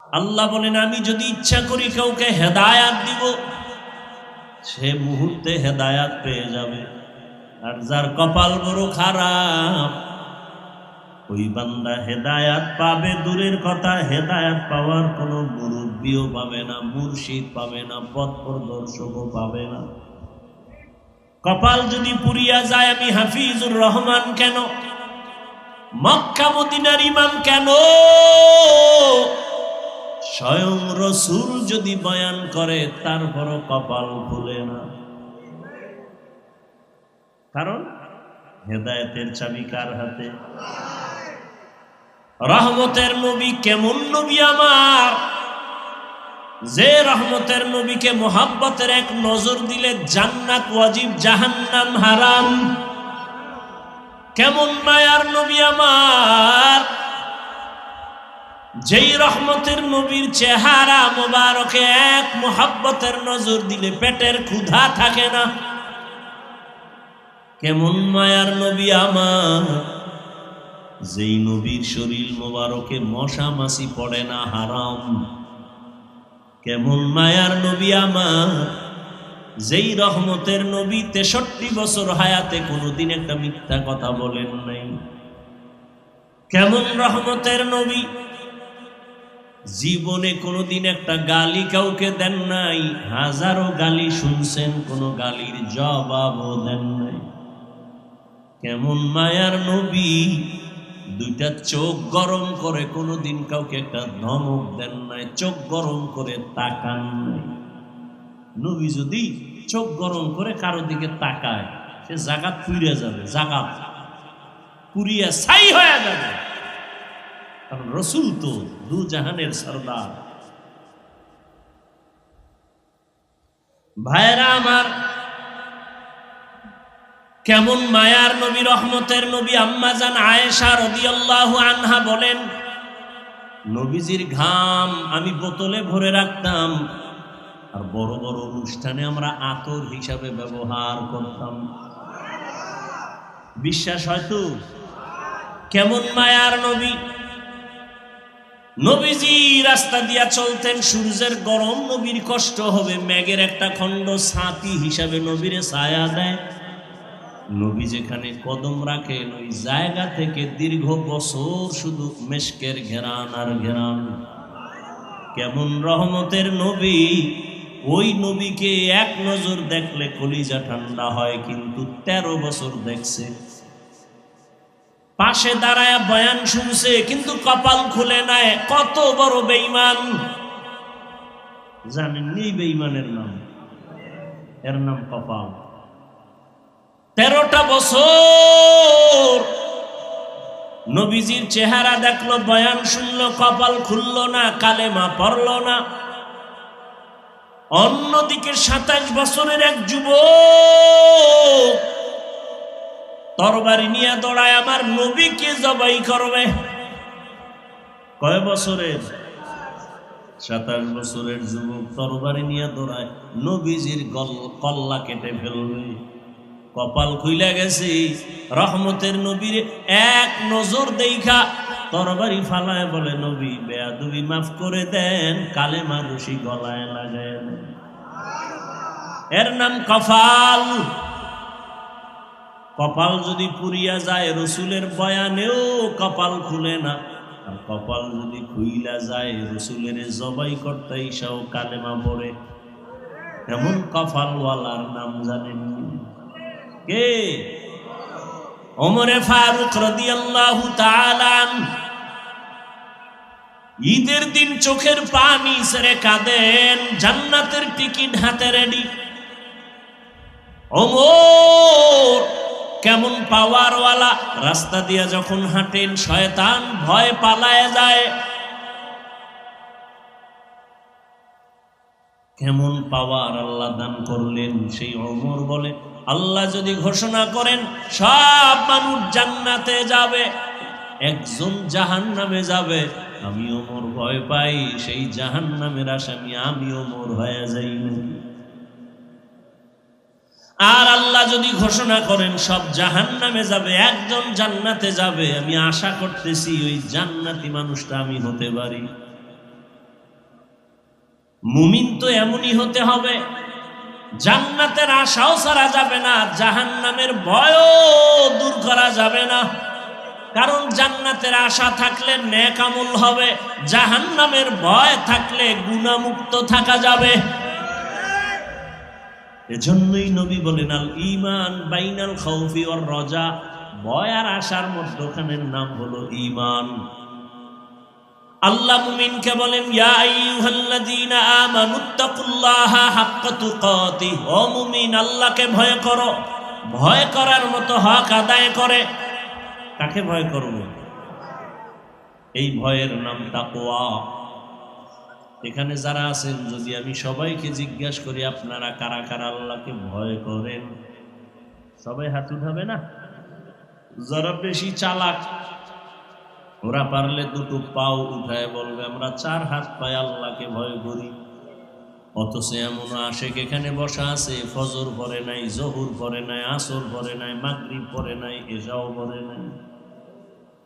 আল্লাহ বলেন আমি যদি ইচ্ছা করি কাউকে হেদায়াত দিব, সে মুহূর্তে হেদায়াত পেয়ে যাবে। আর যার কপাল বড় খারাপ, ওই বান্দা হেদায়াত পাবে দূরের কথা, হেদায়াত পাওয়ার কোনো মুরব্বিও পাবে না, মুর্শিদ পাবে না, পথ প্রদর্শকও পাবে না। কপাল যদি পুরিয়া যায়, আমি হাফিজুর রহমান কেন, মক্কা মদিনার ইমাম কেন, স্বয়ং রসূল যদি বয়ান করে তারপরও কপাল খুলে না। কারণ হেদায়েতের চাবি কার হাতে? রহমতের নবী কেমন নবী আমার, যে রহমতের নবীকে মোহাব্বতের এক নজর দিলে জান্নাত ওয়াজিব, জাহান্নাম হারাম। কেমন মায়ার নবী আমার, যেই রহমতের নবীর চেহারা মোবারকে এক মোহাব্বতের নজর দিলে পেটের ক্ষুধা থাকে না। কেমন মায়ার নবী আমার, যেই নবীর শরীর মোবারকে মশা মাছি পড়ে না, হারাম। কেমন মায়ার নবী আমার, যেই রহমতের নবী 63 বছর হায়াতে কোনোদিন একটা মিথ্যা কথা বলেন নাই। কেমন রহমতের নবী, জীবনে কোনোদিন একটা গালি কাউকে দেন নাই, হাজারো গালি শুনছেন, কোনো গালির জবাবও দেন নাই। কেমন মায়ার নবী, দুইটা চোখ গরম করে কোনোদিন কাউকে একটা ধমক দেন নাই, চোখ গরম করে তাকান নাই। নবী যদি চোখ গরম করে কারো দিকে তাকায়, সে জাগাত পুড়িয়া যাবে, জাগাত পুড়িয়া ছাই হয়ে যাবে। কারণ রসূল তো দু জাহানের সরদার। ভাইরা আমার, কেমন মায়ার নবী, রহমতের নবী। আম্মা জান আয়েশা রাদিয়াল্লাহু আনহা বলেন, নবীজির ঘাম আমি বোতলে ভরে রাখতাম, আর বড় বড় অনুষ্ঠানে আমরা আতর হিসাবে ব্যবহার করতাম। বিশ্বাস হয়তো? কেমন মায়ার নবী, নবীজি রাস্তা দিয়া চলতেন, সূর্যের গরম নবীর কষ্ট হবে, মেঘের একটা খণ্ড ছাতি হিসাবে নবীরে ছায়া দেয়। নবী যেখানে কদম রাখেন ওই জায়গা থেকে দীর্ঘ বছর শুধু মেশকের ঘেরান আর ঘেরান। কেমন রহমতের নবী, ওই নবীকে এক নজর দেখলে কলিজা ঠান্ডা হয়, কিন্তু 13 বছর দেখছে, পাশে দাঁড়ায় বয়ান শুনছে, কিন্তু কপাল খুলে নাই। কত বড় বেঈমান জানেননি? বেঈমানের নাম, এর নাম কপাল। 13টা বছর নবীজির চেহারা দেখলো, বয়ান শুনলো, কপাল খুললো না, কালেমা পড়লো না। অন্যদিকে 27 বছরের এক যুবক তরবারি নিয়ে দৌড়ায় আমার নবীকে জবাই করবে। কয় বছরের? 27 বছরের যুবক তরবারি নিয়ে দৌড়ায়, নবীজির কল্লা কেটে ফেলবে। কপাল খুইলা গেছে, রহমতের নবীর এক নজর দেখা তরবারি ফালায় বলে, নবী বেয়াদবি মাফ করে দেন, কালেমার রশি গলায় লাগায় দেন। এর নাম কপাল। কপাল যদি পুরিয়া যায়, রসুলের বয়ানেও কপাল খুলে না। আর কপাল যদি খুইলা যায়, রসুলের জবাই করতে ইসাও কালেমা পড়ে। এমন কপালওয়ালার নাম জানেন কে? ওমরে ফারুক রাদিয়াল্লাহু তাআলা। ঈদের দিন চোখের পানি ছেড়ে কাঁদেন, জান্নাতের টিকিট হাতে রেডি। ওমর কেমন পাওয়ারওয়ালা, রাস্তা দিয়া যখন হাঁটেন শয়তান ভয় পালায় যায়। কেমন পাওয়ার আল্লাহ দান করলেন। সেই ওমর বলে, আল্লাহ যদি ঘোষণা করেন সব মানুষ জান্নাতে যাবে, একজন জাহান্নামে যাবে, আমি ওমর ভয় পাই সেই জাহান্নামের আসামি আমি ওমর হয়ে যাই নাকি। আর আল্লাহ যদি ঘোষণা করেন সব জাহান্নামে যাবে, একজন জান্নাতে যাবে, আমি আশা করতেছি ওই জান্নাতি মানুষটা আমি হতে পারি। মুমিন তো এমনই হতে হবে, জান্নাতের আশাও ছাড়া যাবে না, জাহান্নামের ভয়ও দূর করা যাবে না। কারণ জান্নাতের আশা থাকলে নেক আমল হবে, জাহান্নামের ভয় থাকলে গুনাহমুক্ত থাকা যাবে। এজন্যই নবী বলেন, আল ঈমান বাইনাল খাউফি ওয়ার রাজা, ভয় আর আশার মধ্যখানের নাম হলো ঈমান। আল্লাহ মুমিনকে বলেন, ইয়া আইয়ুহাল্লাযীনা আমানুত্তাকুল্লাহা হাক্কা তুকাতিহ, ও মুমিন আল্লাহকে ভয় করো, ভয় করার মতো হক আদায় করে। কাকে ভয় করব? এই ভয়ের নাম তাকওয়া। এখানে যারা আছেন, যদি আমি সবাইকে জিজ্ঞাসা করি আপনারা কারা কারা আল্লাহকে ভয় করেন, সবাই হাত উঠাবে না? যারা বেশি চালাক ওরা পারলে দুটো পাও উঠায় বলবে আমরা 4 হাত পায়ে আল্লাহকে ভয় করি। অথচ এমন আশেক এখানে বসা আছে, ফজর পড়ে নাই, জহুর পড়ে নাই, আসর পড়ে নাই, মাগরিব পড়ে নাই, এশাও পড়ে নাই।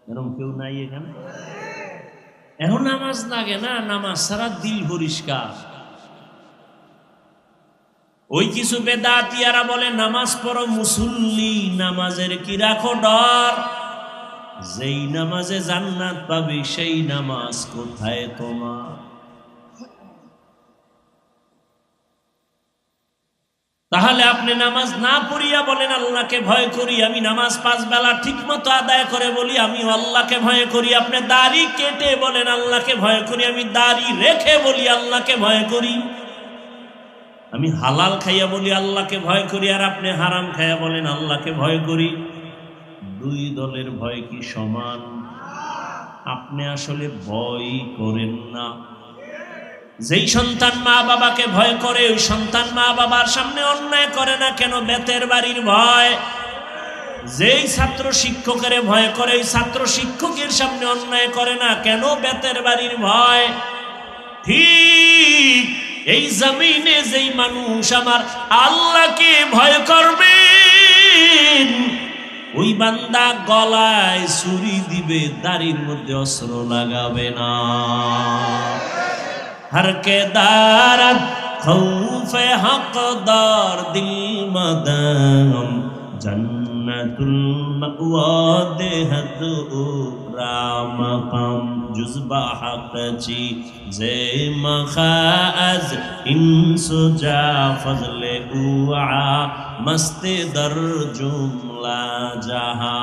এরকম কেউ নাই এখানে? এখন নামাজ লাগে না, নামাজ ছাড়া দিল পরিষ্কার। ওই কিছু বেদাতিয়ারা বলে নামাজ পড়ো মুসল্লি, নামাজের কি রাখো ডর? যেই নামাজে জান্নাত পাবে সেই নামাজ কোথায় তোমার? তাহলে আপনি নামাজ না পড়িয়া বলেন আল্লাহকে ভয় করি, আমি নামাজ 5 বেলা ঠিক মতো আদায় করে বলি আমি আল্লাহকে ভয় করি। আপনি দাড়ি কেটে বলেন আল্লাহকে ভয় করি, আমি দাড়ি রেখে বলি আল্লাহকে ভয় করি। আমি হালাল খাইয়া বলি আল্লাহকে ভয় করি, আর আপনি হারাম খাইয়া বলেন আল্লাহকে ভয় করি। দুই দলের ভয় কি সমান? আপনি আসলে ভয় করেন না। যেই সন্তান মা বাবাকে ভয় করে, ওই সন্তান মা বাবার সামনে অন্যায় করে না কেন? বেতের বাড়ির ভয়। যেই ছাত্র শিক্ষকের ভয় করে, ওই ছাত্র শিক্ষকের সামনে অন্যায় করে না কেন? বেতের বাড়ির ভয়। ঠিক এই জমিনে যেই মানুষ আমার আল্লাহকে ভয় করবে, ওই বান্দা গলায় ছুরি দিবে, দাড়ির মধ্যে অস্ত্র লাগাবে না। हर के दारत खौफे हकदार दिल मदम जन्नतुल मअवा देहत रामकम जुज़बा हक़ची जे मखाज इंसुजा फजले उआ मस्ते दर जुमला जहा।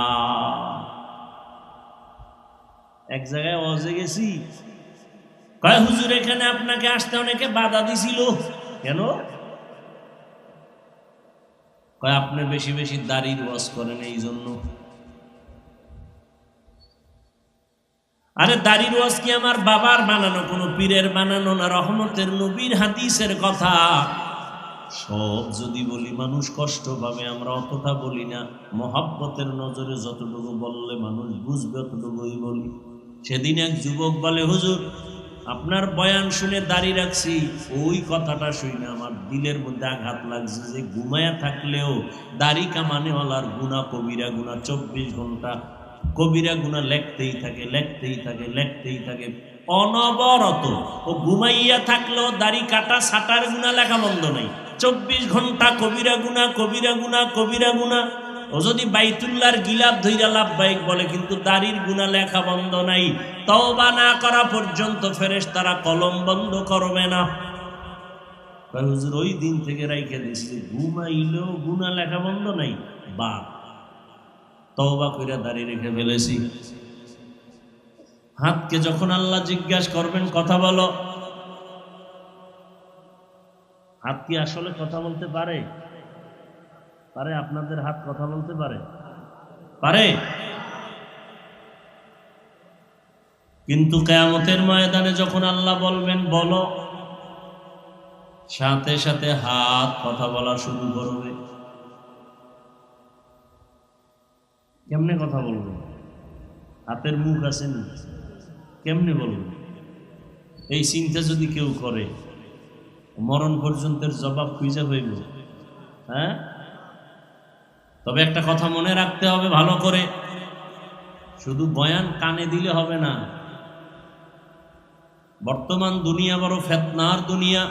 एक जगह ওয়াজে গেছি, কয় হুজুর এখানে আপনাকে আসতে অনেকে বাধা দিছিল কেন? কয় আপনি বেশি বেশি দাড়ির ওয়াজ করেন এই জন্য। আরে দাড়ির ওয়াজ কি আমার বাবার বানানো, কোন পীরের বানানো না? রহমতের নবীর হাদিসের কথা। সব যদি বলি মানুষ কষ্ট পাবে, আমরা অতটা বলি না। মহাব্বতের নজরে যতটুকু বললে মানুষ বুঝবে অতটুকুই বলি। সেদিন এক যুবক বলে, হুজুর আপনার বয়ান শুনে দাড়ি রাখছি, ওই কথাটা শুনে আমার দিলের মধ্যে আঘাত লাগছে যে ঘুমায়া থাকলেও দাড়ি কামানেওয়ালার গুনাহ কবিরা গুনাহ 24 ঘন্টা কবিরা গুনাহ লেখতেই থাকে, লেখতেই থাকে, লেখতেই থাকে অনবরত। ও ঘুমাইয়া থাকলেও দাড়ি কাটা ছাটার গুনাহ লেখা বন্ধ নাই। 24 ঘন্টা কবিরা গুনাহ, কবিরা গুনাহ, কবিরা গুনাহ। ও যদি বাইতুল্লাহর গিলাফ ধইরা লাভবাহিক বলে, কিন্তু দাড়ির গুনাহ লেখা বন্ধ নাই। তওবা না করা পর্যন্ত ফেরেশতারা কলম বন্ধ করবে না। হুজুর ওই দিন থেকে রাইখা দিছি, ঘুমাইলেও গুনাহ লেখা বন্ধ নাই, বা তওবা কইরা দাড়ি রেখে ফেলেছি। হাতকে যখন আল্লাহ জিজ্ঞাসা করবেন কথা বলো, হাত কি আসলে কথা বলতে পারে? পারে? আপনাদের হাত কথা বলতে পারে? পারে। কিন্তু কিয়ামতের ময়দানে যখন আল্লাহ বলবেন বলো, সাথে সাথে হাত কথা বলা শুরু করবে। কেমনে কথা বলবে? হাতের মুখ আছে না, কেমনে বলবে? এই চিন্তা যদি কেউ করে, মরণ পর্যন্তের জবাব খুঁজে হইব। হ্যাঁ, তবে একটা কথা মনে রাখতে হবে ভালো করে, শুধু বয়ান কানে দিলে হবে না। বর্তমান দুনিয়া বড় ফিতনার দুনিয়া।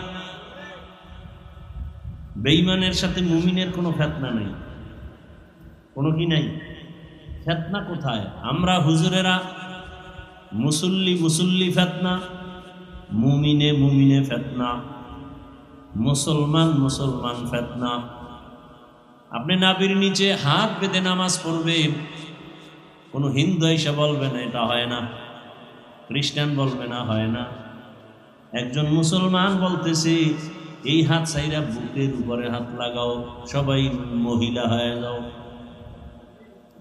বেঈমানের সাথে মুমিনের কোনো ফিতনা নেই, কোনো কি নাই? ফিতনা কোথায়? আমরা হুজুরেরা মুসল্লি ফিতনা, মুমিনে ফিতনা, মুসলমান ফিতনা। আপনি নাভির নিচে হাত বেঁধে নামাজ পড়বেন, কোনো হিন্দু এসে বলবে না এটা হয় না, খ্রিস্টান বলবে না হয় না। একজন মুসলমান বলতেছে এই হাত ছাইরা বুকের উপরে হাত লাগাও, সবাই মহিলা হয়ে যাও।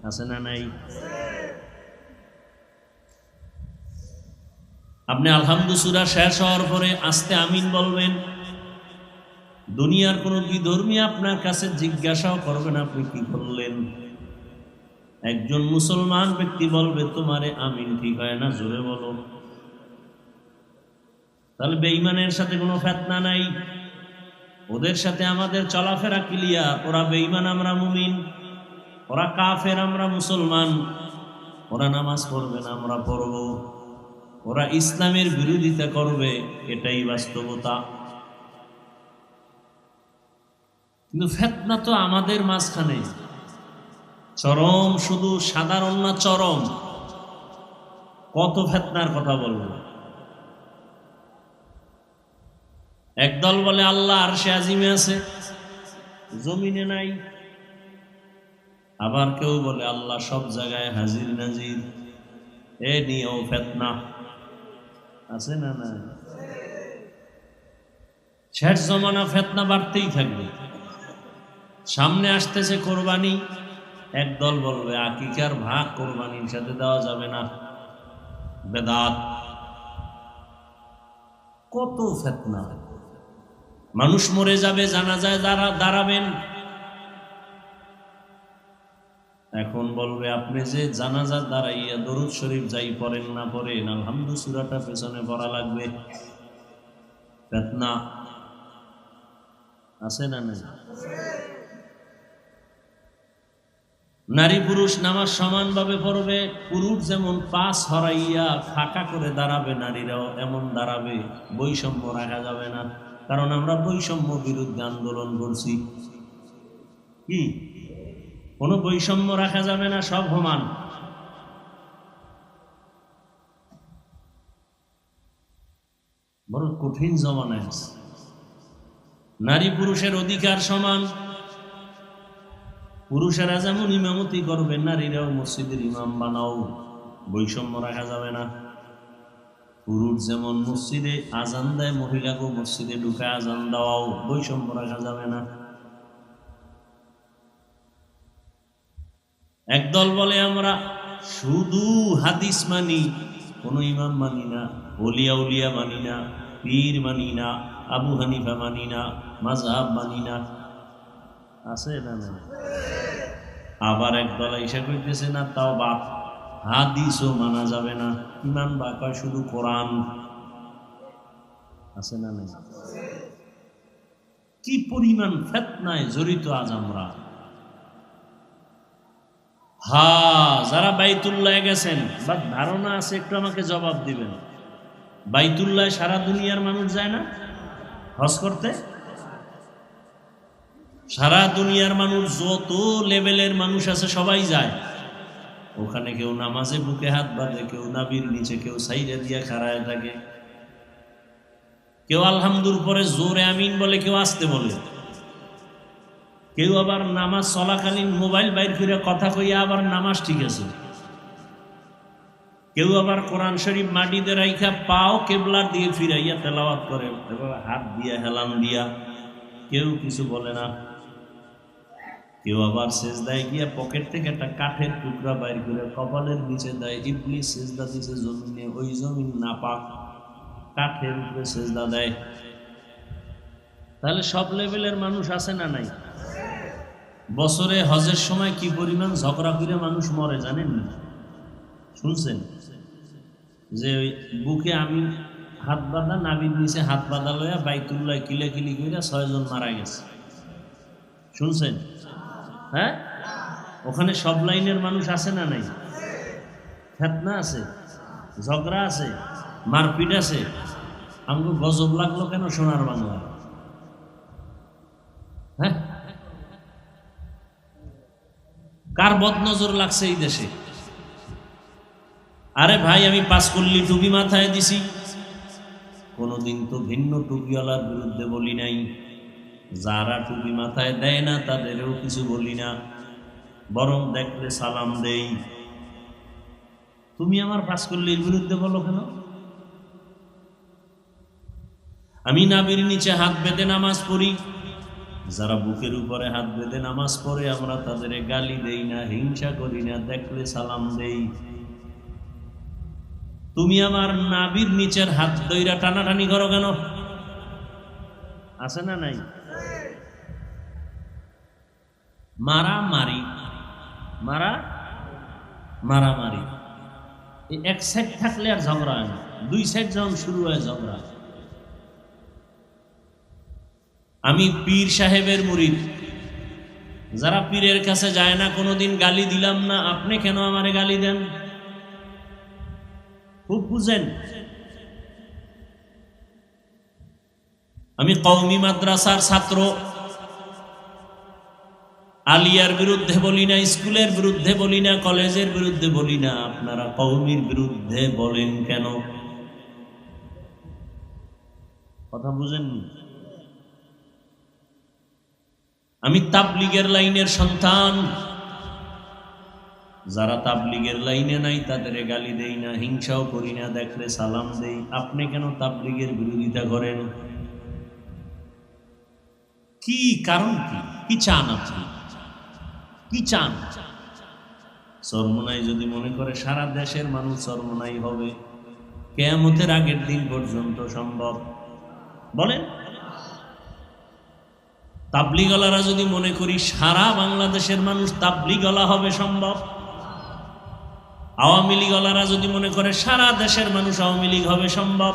আছে না নাই? আপনি আলহামদুলিল্লাহ সূরা শেষ হওয়ার পরে আস্তে আমিন বলবেন। দুনিয়ার কোনো বিধর্মী আপনার কাছে জিজ্ঞাসাও করবেন আপনি কি করলেন। একজন মুসলমান ব্যক্তি বলবে তোমারে আমিন ঠিক হয় না, জোরে বলো। তাহলে বেঈমানের সাথে কোনো ফিতনা নাই, ওদের সাথে আমাদের চলাফেরা ক্লিয়ার। ওরা বেঈমান, আমরা মুমিন। ওরা কাফের, আমরা মুসলমান। ওরা নামাজ পড়বে না, আমরা পড়ব। ওরা ইসলামের বিরোধিতা করবে, এটাই বাস্তবতা। কিন্তু ফিতনা তো আমাদের মাঝখানে চরম, শুধু সাধারণ না, চরম। কত ফিতনার কথা বলবো। একদল বলে আল্লাহ আরশে আজিমে আছে, জমিনে নাই। আবার কেউ বলে আল্লাহ সব জায়গায় হাজির নাজির। এ নিয়েও ফিতনা আছে না? না, শেষ জমানা ফিতনা বাড়তেই থাকবে। সামনে আসতেছে কোরবানি, একদল বলবে আকিকার ভাগ কোরবানির সাথে দেওয়া যাবে না, বেদাত। কত ফিতনা। মানুষ মরে যাবে, জানাজায় দাঁড়াবেন। এখন বলবে আপনি যে জানাজা দাঁড়াইয়া দরুদ শরীফ যাই পড়েন না পড়েন, আলহামদুলিল্লাহ সূরাটা পেছনে পড়া লাগবে। ফিতনা আছে না? নাই? নারী পুরুষ নামাজ সমানভাবে পড়বে। পুরুষ যেমন পাশ হরাইয়া ফাঁকা করে দাঁড়াবে, নারীরাও এমন দাঁড়াবে। বৈষম্য রাখা যাবে না, কারণ আমরা বৈষম্য বিরুদ্ধে আন্দোলন করছি। কি? কোনো বৈষম্য রাখা যাবে না, সব সমান। বড় কঠিন জমানায় আছে। নারী পুরুষের অধিকার সমান। পুরুষেরা যেমন ইমামতি করবে, নারীরাও মসজিদের ইমাম বানাও, বৈষম্য রাখা যাবে না। পুরুষ যেমন মসজিদে আজান দেয়, মহিলাকেও মসজিদে ঢুকে আজান দেওয়াও, বৈষম্য রাখা যাবে না। একদল বলে আমরা শুধু হাদিস মানি, কোনো ইমাম মানি না, ওলিয়া উলিয়া মানি না, পীর মানি না, আবু হানিফা মানি না, মাযহাব মানি না। আছে না? না। আবার একদল এসে কইতেছে না, তাও বাপ হাদিসও মানা যাবে না, ইমান বাকা শুধু কোরআন। আছে না? না। কি পরিমাণ ফিতনায় জড়িত আজ আমরা। যারা বাইতুল্লাহ গেছেন বা ধারণা আছে একটু আমাকে জবাব দিবেন। বাইতুল্লাহ সারা দুনিয়ার মানুষ যায় না হজ করতে? সারা দুনিয়ার মানুষ, যত লেভেলের মানুষ আছে সবাই যায় ওখানে। কেউ নামাজে বুকে হাত বাঁধে, কেউ নাবির নিচে, কেউ সাইডে দিয়ে খাড়ায় থাকে, কেউ আলহামদুর পরে জোরে আমিন বলে, কেউ আসতে বলে, কেউ আবার নামাজ চলাকালীন মোবাইল বাইর করে কথা কইয়া আবার নামাজ ঠিক আছে, কেউ আবার কোরআন শরীফ মাটিতে রাইখা পাও কেবলার দিয়ে ফিরাইয়া তেলাওয়াত করে, এবার হাত দিয়া হেলান দিয়া, কেউ কিছু বলে না। কেউ আবার সেজদায় গিয়া পকেট থেকে একটা কাঠের টুকরা বাইর করে কপালের নিচে দেয়। ইবলিস সেজদা দিছে জমিনে, ওই জমিন নাপাক, কাঠের উপরে সেজদা দেয়। তাহলে সব লেভেলের মানুষ আছে না? নাই। বছরে হজের সময় কি পরিমাণ ঝগড়া করে মানুষ মরে জানেন না? শুনছেন যে ওই বুকে আমি হাত বাঁধা, নাবির নিচে হাত বাঁধা লইয়া বাইতুল্লাহ কিলাকিলি করে 6 জন মারা গেছে। শুনছেন? হ্যাঁ, ওখানে সব লাইনের মানুষ আছে না? নাই। ফিতনা আছে, ঝগড়া আছে, মারপিট আছে, আমাকে গজব লাগলো কেন সোনার বাংলা? হ্যাঁ, কার বদনজর লাগছে এই দেশে? আরে ভাই, আমি পাঁচকল্লি টুপি মাথায় দিছি, কোনোদিন তো ভিন্ন টুপিওয়ালার বিরুদ্ধে বলি নাই। যারা টুপি মাথায় দেয় না তাদেরও কিছু বলি না, বরং দেখলে সালাম দেই। তুমি আমার পাঁচকল্লির বিরুদ্ধে বলো কেন? আমি নাভির নিচে হাত বেঁধে নামাজ পড়ি, যারা বুকের উপরে হাত বেঁধে নামাজ পড়ে আমরা তাদের গালি দেই না, হিংসা করি না, দেখলে সালাম দেই। তুমি আমার নাভির নিচের হাত দইরা টানাটানি করো কেন? আছে না নাই? মারামারি, মারামারি এক সাইড থাকলে আর ঝগড়া হয় না, দুই সাইড যখন শুরু হয় ঝগড়া। আমি পীর সাহেবের মুরিদ, যারা পীরের কাছে যায় না কোনোদিন গালি দিলাম না, আপনি কেন আমারে গালি দেন? খুব বুঝেন। আমি কওমি মাদ্রাসার ছাত্র, আলিয়ার বিরুদ্ধে বলি না, স্কুলের বিরুদ্ধে বলি না, কলেজের বিরুদ্ধে বলি না। আপনারা কওমির বিরুদ্ধে বলেন কেন? কথা বুঝেননি? আমি তাবলীগের লাইনের সন্তান, যারা তাবলীগের লাইনে নাই তাদের গালি দেই না, হিংসাও করি না, দেখলে সালাম দেই। আপনি কেন তাবলীগের বিরোধিতা করেন? কি কারণ? কি চান আপনি? কি চান? চরমোনাই যদি মনে করে সারা দেশের মানুষ চরমোনাই হবে, কিয়ামতের আগের দিন পর্যন্ত সম্ভব? বলেন। তাবলীগওয়ালারা যদি মনে করি সারা বাংলাদেশের মানুষ তাবলীগওয়ালা হবে, সম্ভব? আওয়ামী লীগওয়ালারা যদি মনে করে সারা দেশের মানুষ আওয়ামী লীগ হবে, সম্ভব?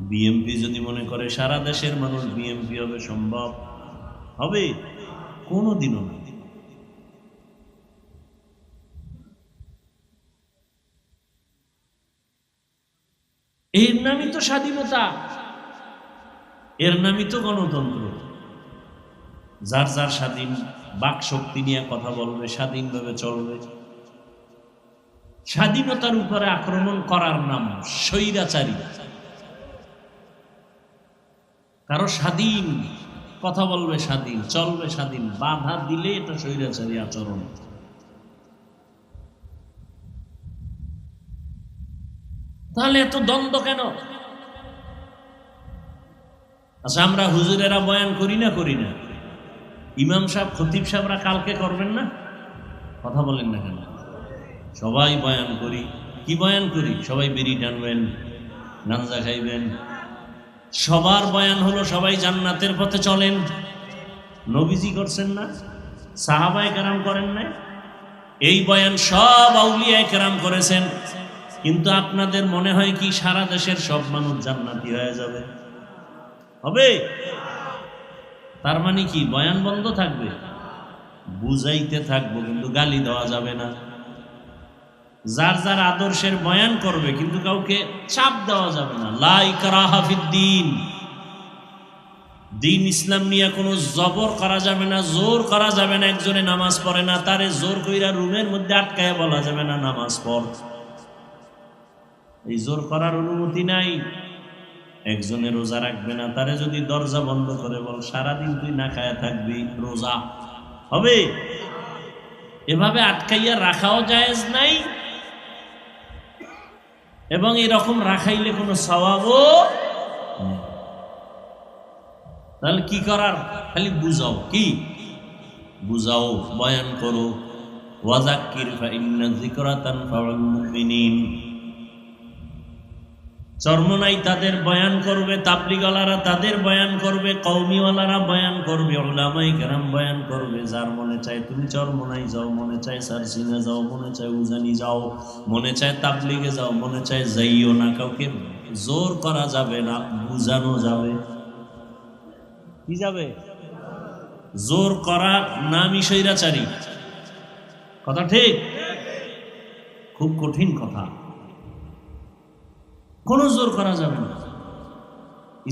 বিএমপি যদি মনে করে সারা দেশের মানুষ বিএমপি হবে, সম্ভব হবে? কোনোদিনও না। এর নামই তো স্বাধীনতা, এর নামই তো গণতন্ত্র। যার যার স্বাধীন বাক শক্তি নিয়ে কথা বলবে, স্বাধীনভাবে চলবে। স্বাধীনতার উপরে আক্রমণ করার নাম স্বৈরাচারী। কারো স্বাধীন কথা বলবে, স্বাধীন চলবে, স্বাধীন বাধা দিলে এটা স্বৈরাচারী আচরণ। তাহলে এত দ্বন্দ্ব কেন? আচ্ছা, আমরা হুজুরেরা বয়ান করি না? ইমাম সাহেব, খতিব সাহেবরা কালকে করবেন না? কথা বলেন না কেন? সবাই বয়ান করি। কি বয়ান করি? সবাই বিড়ি টানবেন, গাঞ্জা খাইবেন। সবার বয়ান হলো সবাই জান্নাতের পথে চলেন। নবীজি করছেন না? সাহাবায়ে কেরাম করেন নাই? এই বয়ান সব আউলিয়ায়ে কেরাম করেছেন। কিন্তু আপনাদের মনে হয় কি সারা দেশের সব মানুষ জান্নাতি হয়ে যাবে? হবে? তার মানে কি বয়ান বন্ধ থাকবে? বুঝাইতে থাকবো, কিন্তু গালি দেওয়া যাবে না। যার যার আদর্শের বয়ান করবে, কিন্তু কাউকে চাপ দেওয়া যাবে না। লা ইকরাহা ফিদ্দীন, দিন ইসলাম নিয়ে কোনো জবর করা যাবে না, জোর করা যাবে না। একজনে নামাজ পড়ে না, তারে জোর কইরা রুমের মধ্যে আটকায় বলা যাবে না নামাজ পড়। এই জোর করার অনুমতি নাই। একজনে রোজা রাখবে না, তারে যদি দরজা বন্ধ করে বল সারাদিন তুই না খায়া থাকবি, রোজা হবে? এভাবে আটকাইয়া রাখাও জায়েজ নাই, এবং এরকম রাখাইলে কোনো সওয়াবও নেই। তাহলে কি করার? খালি বুঝাও। কি বুঝাও? বয়ান করো। ওয়াযাক্কির ফাইন্না যিকরা তানফাউল মুমিনিন। চরমোনাই তাদের বয়ান করবে, তাবলীগওয়ালারা তাদের বয়ান করবে, কওমিওয়ালারা বয়ান করবে, উলামায়ে কেরাম বয়ান করবে। যার মনে চায় তুমি চরমোনাই যাও, মনে চায় সারসিনা যাও, মনে চায় উজানি যাও, মনে চায় তাবলীগে যাও, মনে চায় যাইও না। কাউকে জোর করা যাবে না, বুঝানো যাবে। কি যাবে? জোর করা নামই স্বৈরাচারী। কথা ঠিক? খুব কঠিন কথা। কোনো জোর করা যাবে না।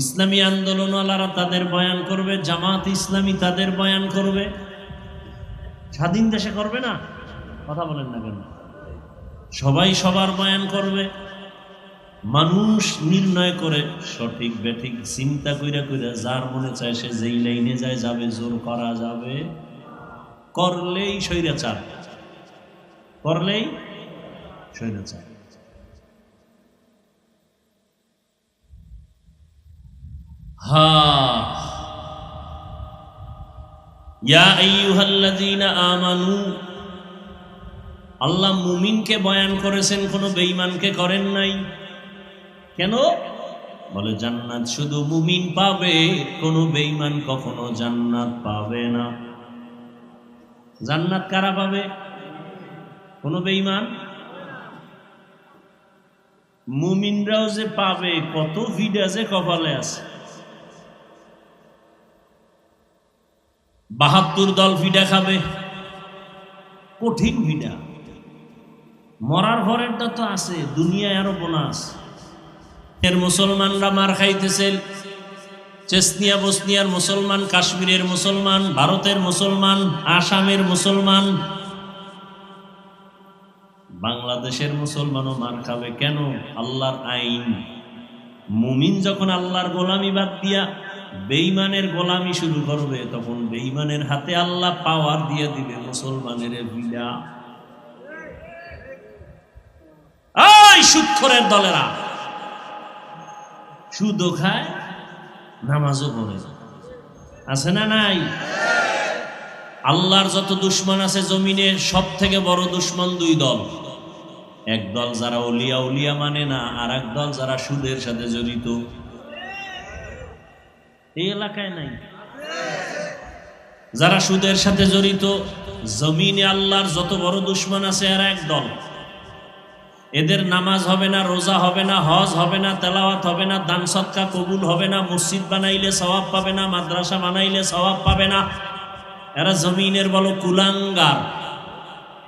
ইসলামী আন্দোলনওয়ালারা তাদের বয়ান করবে, জামাত ইসলামী তাদের বয়ান করবে, স্বাধীন দেশে করবে না? কথা বলেন না কেন? সবাই সবার বয়ান করবে, মানুষ নির্ণয় করে সঠিক বেঠিক চিন্তা কইরা কইরা যার মনে চায় সে যেই লাইনে যায় যাবে। জোর করা যাবে? করলেই স্বৈরাচার, করলেই স্বৈরাচার। ইয়া আইয়ুহাল্লাযীনা আমানু, আল্লাহ মুমিনকে বয়ান করেছেন, কোনো বেঈমানকে করেন নাই। কেন? বলে জান্নাত শুধু মুমিন পাবে, কোনো বেঈমান কখনো জান্নাত পাবে না। জান্নাত কারা পাবে? কোনো বেঈমান? মুমিনরাও যে পাবে, কত ভিড়া যে কপালে আছে। ৭২ দল ভিড়া খাবে, কঠিন ভিড়া। মরার ঘরেরটা তো আছে, দুনিয়ায় আরো বোনাস। এর মুসলমানরা মার খাইতেছে, চেচনিয়া বসনিয়ার মুসলমান, কাশ্মীরের মুসলমান, ভারতের মুসলমান, আসামের মুসলমান, বাংলাদেশের মুসলমানও মার খাবে। কেন? আল্লাহর আইন। মুমিন যখন আল্লাহর গোলামি বাদ দিয়া বেঈমানের গোলামি শুরু করবে, তখন বেঈমানের হাতে আল্লাহ পাওয়ার দিয়ে দিবে মুসলমানের ভিড়া। এই সুদখোরের দলেরা সুদও খায়, নামাজও পড়ে, আছে না নাই? আল্লাহর যত দুশ্মন আছে জমিনের, সব থেকে বড় দুশ্মন দুই দল। এক দল যারা ওলিয়া উলিয়া মানে না, আর এক দল যারা সুদের সাথে জড়িত। এই এলাকায় নাই? যারা সুদের সাথে জড়িত, জমিনে আল্লাহর যত বড় দুশ্মন আছে এরা এক দল। এদের নামাজ হবে না, রোজা হবে না, হজ হবে না, তেলাওয়াত হবে না, দান সদকা কবুল হবে না, মসজিদ বানাইলে সওয়াব পাবে না, মাদ্রাসা বানাইলে সওয়াব পাবে না। এরা জমিনের বলো কুলাঙ্গার।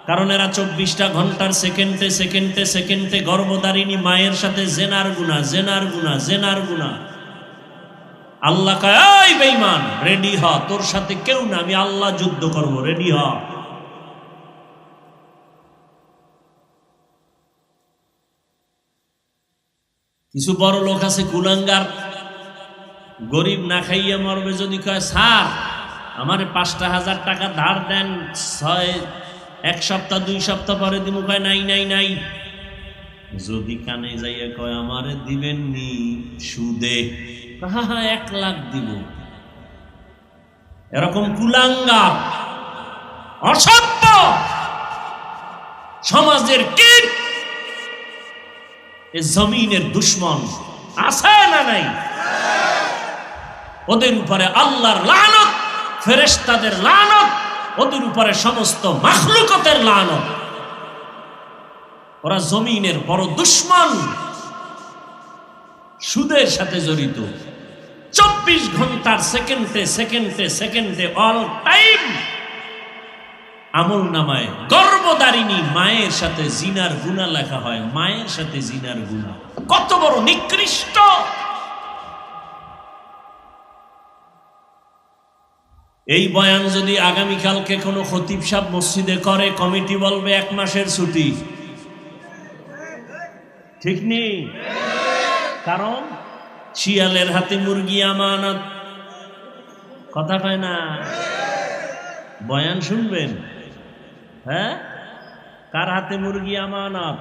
কারণ এরা ২৪টা ঘন্টার সেকেন্ডে সেকেন্ডে সেকেন্ডে গর্ভধারিণী মায়ের সাথে জেনার গুনাহ, জেনার গুনাহ, জেনার গুনাহ। আল্লাহ কয়, এই বেঈমান রেডি হ, তোর সাথে কেউ না, আমি আল্লাহ যুদ্ধ করব, রেডি হ। কিছু বড় লোক আছে কুলাঙ্গার, গরিব না খাইয়া মরবে। যদি কয় স্যার আমারে ৫,০০০ টাকা ধার দেন, ১ সপ্তাহ ২ সপ্তাহ পরে দিমু, কয় নাই নাই নাই। যদি কানে যাইয়া কয় আমারে দিবেন নি সুদে, হ্যাঁ হ্যাঁ ১ লাখ দিব। এরকম কুলাঙ্গার, অসভ্য সমাজের কীট, এ জমিনের দুশ্মন আছে না নাই? ওদের উপরে আল্লাহর লানত, ফেরেশতাদের লানত, ওদের উপরে সমস্ত মাখলুকাতের লানত। ওরা জমিনের বড় দুশ্মন, সুদের সাথে জড়িত। ২৪ ঘন্টার সেকেন্ডে সেকেন্ডে সেকেন্ডে অল টাইম আমল নামায় গর্ভধারিণী মায়ের সাথে জিনার গুনাহ লেখা হয়। মায়ের সাথে জিনার গুনাহ কত বড় নিকৃষ্ট! এই বয়ান যদি আগামীকালকে কোনো খতিব সাহেব মসজিদে করে, কমিটি বলবে ১ মাসের ছুটি। ঠিক নেই? কারণ শিয়ালের হাতে মুরগি আমানত। কথা কয় না? বয়ান শুনবেন? হ্যাঁ, কার হাতে মুরগি আমানত?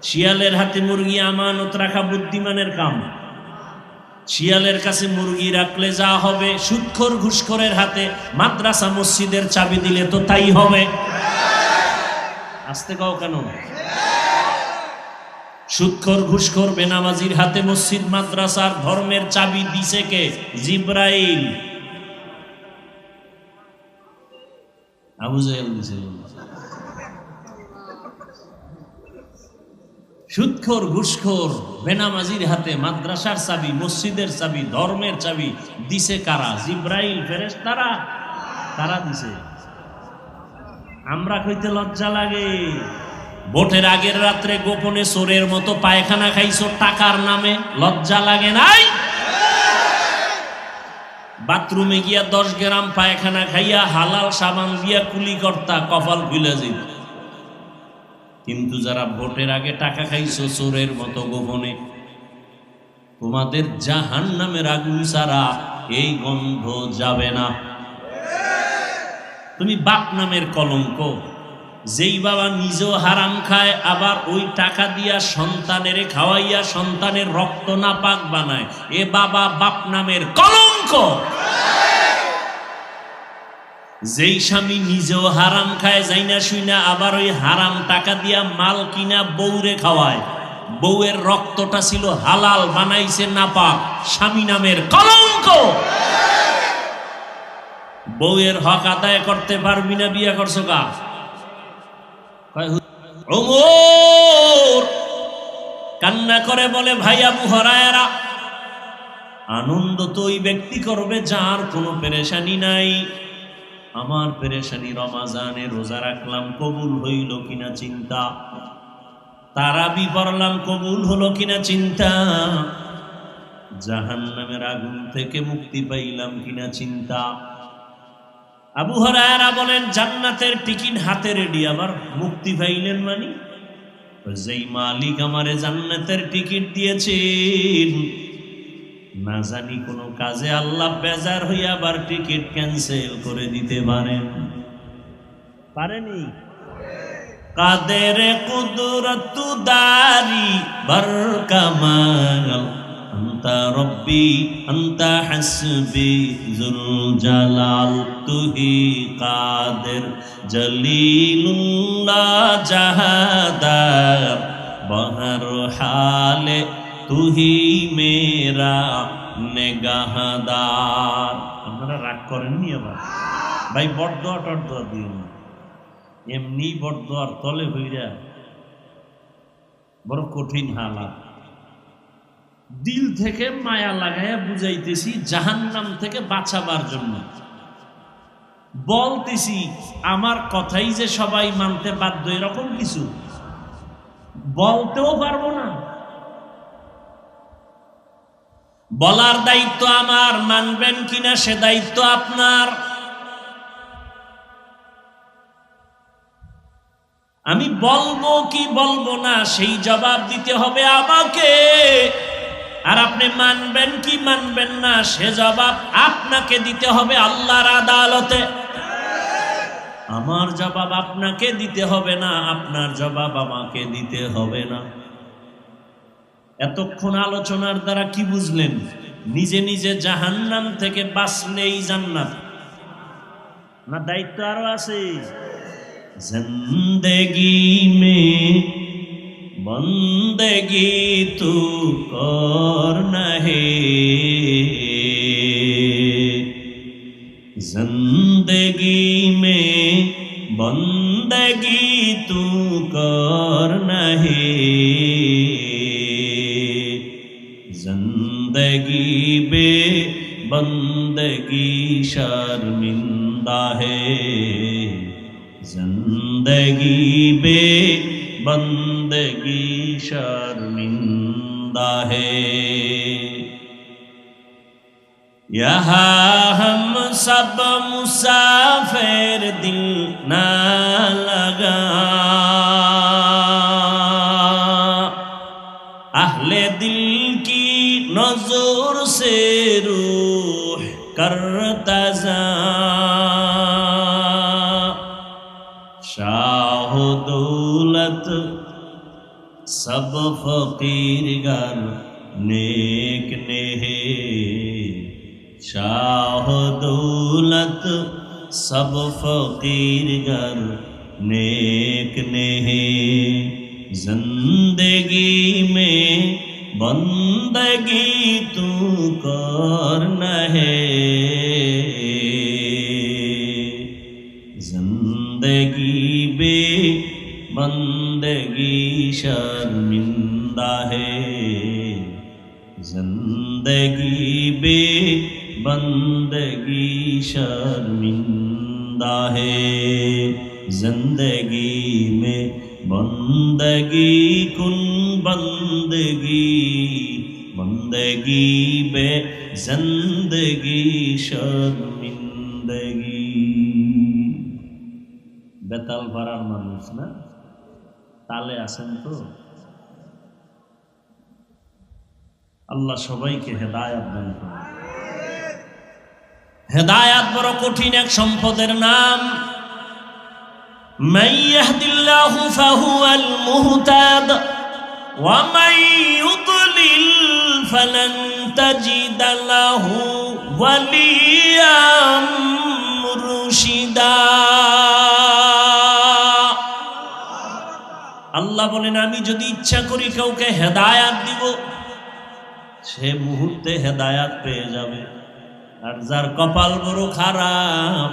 শিয়ালের হাতে মুরগি আমানত রাখা বুদ্ধিমানের কাম। শিয়ালের কাছে মুরগি রাখলে যা হবে, সুদখোর ঘুষখোরের হাতে মাদ্রাসা মসজিদের চাবি দিলে তো তাই হবে। আসতে কও কেন? সুদখোর ঘুষখোর বেনামাজির হাতে মসজিদ মাদ্রাসার ধর্মের চাবি দিছে কে? জিব্রাইল। আবু জাহেল দিছে। সুদখোর ঘুষখোর বেনামাজির হাতে মাদ্রাসার চাবি, মসজিদের চাবি, ধর্মের চাবি দিছে কারা? জিব্রাইল, ফেরেশতারা। কারা দিছে? আমরা কইতে লজ্জা লাগে। ভোটের আগের রাত্রে গোপনে চোরের মতো পায়খানা খাইছো টাকার নামে, লজ্জা লাগে নাই? বাথরুমে গিয়া 10 গ্রাম পায়খানা খাইয়া হালাল সাবান দিয়া কুলি কর্তা, কপাল খুলে যেত। কিন্তু যারা ভোটের আগে টাকা খাইছো চোরের মতো গোপনে, তোমাদের জাহান্নামের আগুন ছাড়া এই গন্ধ যাবে না। তুমি বাপ নামের কলঙ্ক। যেই বাবা নিজেও হারাম খায়, আবার ওই টাকা দিয়া সন্তানের খাওয়াইয়া সন্তানের রক্ত নাপাক বানায়, এ বাবা বাপ নামের কলঙ্ক। যেই স্বামী নিজেও হারাম খায় যাইনা শুইনা, আবার ওই হারাম টাকা দিয়া মাল কিনা বউরে খাওয়ায়, বউয়ের রক্তটা ছিল হালাল, বানাইছে নাপাক, স্বামী নামের কলঙ্ক। বউয়ের হক আদায় করতে পারবি না, বিয়ে করছো কা? ওমর কান্না করে বলে, ভাই আবু হুরায়রা, আনন্দ তো ওই ব্যক্তি করবে যার কোনো পেরেশানি নাই। আমার পেরেশানি রমাজানে রোজা রাখলাম, কবুল হইল কিনা চিন্তা। তারাবি পড়লাম, কবুল হলো কিনা চিন্তা। জাহান্নামের আগুন থেকে মুক্তি পাইলাম কিনা চিন্তা। আবু হুরায়রা বলেন, জান্নাতের টিকিট হাতে রেডি, আবার মুক্তি পাইলেন মানে? যেই মালিক আমারে জান্নাতের টিকিট দিয়েছেন, না জানি কোন কাজে আল্লাহ বেজার হইয়া আবার টিকিট ক্যান্সেল করে দিতে পারেন, পারেনি? কাদের কুদরত দারি বার কামাল, আন্তা রব্বি আন্তা হাসবি যুল জালাল, তুহি কাদের জলিলুল্লাহ জাহাদার, বহর হালে তুহি মেরা নেগাহদার। আপনারা রাগ করেননি আবার? ভাই বড়দোয়া টড়দোয়া দিন, এমনি বড়দোয়ার তলে হইরা বড় কঠিন হালাত। দিল থেকে মায়া লাগাইয়া বুঝাইতেছি জাহান্নাম থেকে বাঁচাবার জন্য, বলতেছি আমার কথাই যে সবাই মানতে বাধ্য এরকম কিছু বলতেও পারবো না। বলার দায়িত্ব আমার, মানবেন কিনা সে দায়িত্ব আপনার। আমি বলবো কি বলবো না সেই জবাব দিতে হবে আমাকে, আর আপনি মানবেন কি মানবেন না সে জবাব আপনাকে দিতে হবে আল্লাহর আদালতে। আমার জবাব আপনাকে দিতে হবে না, আপনার জবাব আমাকে দিতে হবে না। এতক্ষণ আলোচনার দ্বারা কি বুঝলেন? নিজে নিজে জাহান্নাম থেকে বাঁচলেই জান্নাত, না দায়িত্ব আরো আছে? জিন্দেগি মে বন্দেগি তু করনা হে, জিন্দেগি মে বন্দেগি তু করনা হে, जिंदगी बे बंदगी शर्मिंदा है, जिंदगी बे बंदगी शर्मिंदा है। यहाँ हम सब मुसाफिर दिल ना लगा, अहले दिल की नजर से रूह करता जा, शाह दौलत सब फकीर गर नेक ने है, शाह दौलत सब फकीर गर नेक ने है, जिंदगी में बंदगी तू करना है, जिंदगी बे बंदगी शर्मिंदा है, जिंदगी बे बंदगी शर्मिंदा है, जिंदगी में বন্দগি কুন বন্দগি, বন্দগি বে জিন্দগি শর্মিন্দগি। বেতাল ভরার মানুষ না, তালে আছেন তো। আল্লাহ সবাইকে হেদায়েত দান করুন। হেদায়েত বড় কঠিন এক সম্পদের নাম। মান ইয়াহদিল্লাহু ফাহুয়াল মুহতাদ ওয়া মান ইউদ্লিল ফালান তাজিদা লাহু ওয়ালিয়াম মুরশিদা। আল্লাহ বলেন, আমি যদি ইচ্ছা করি কাউকে হেদায়েত দিব, সে মুহূর্তে হেদায়েত পেয়ে যাবে। আর যার কপাল বড় খারাপ,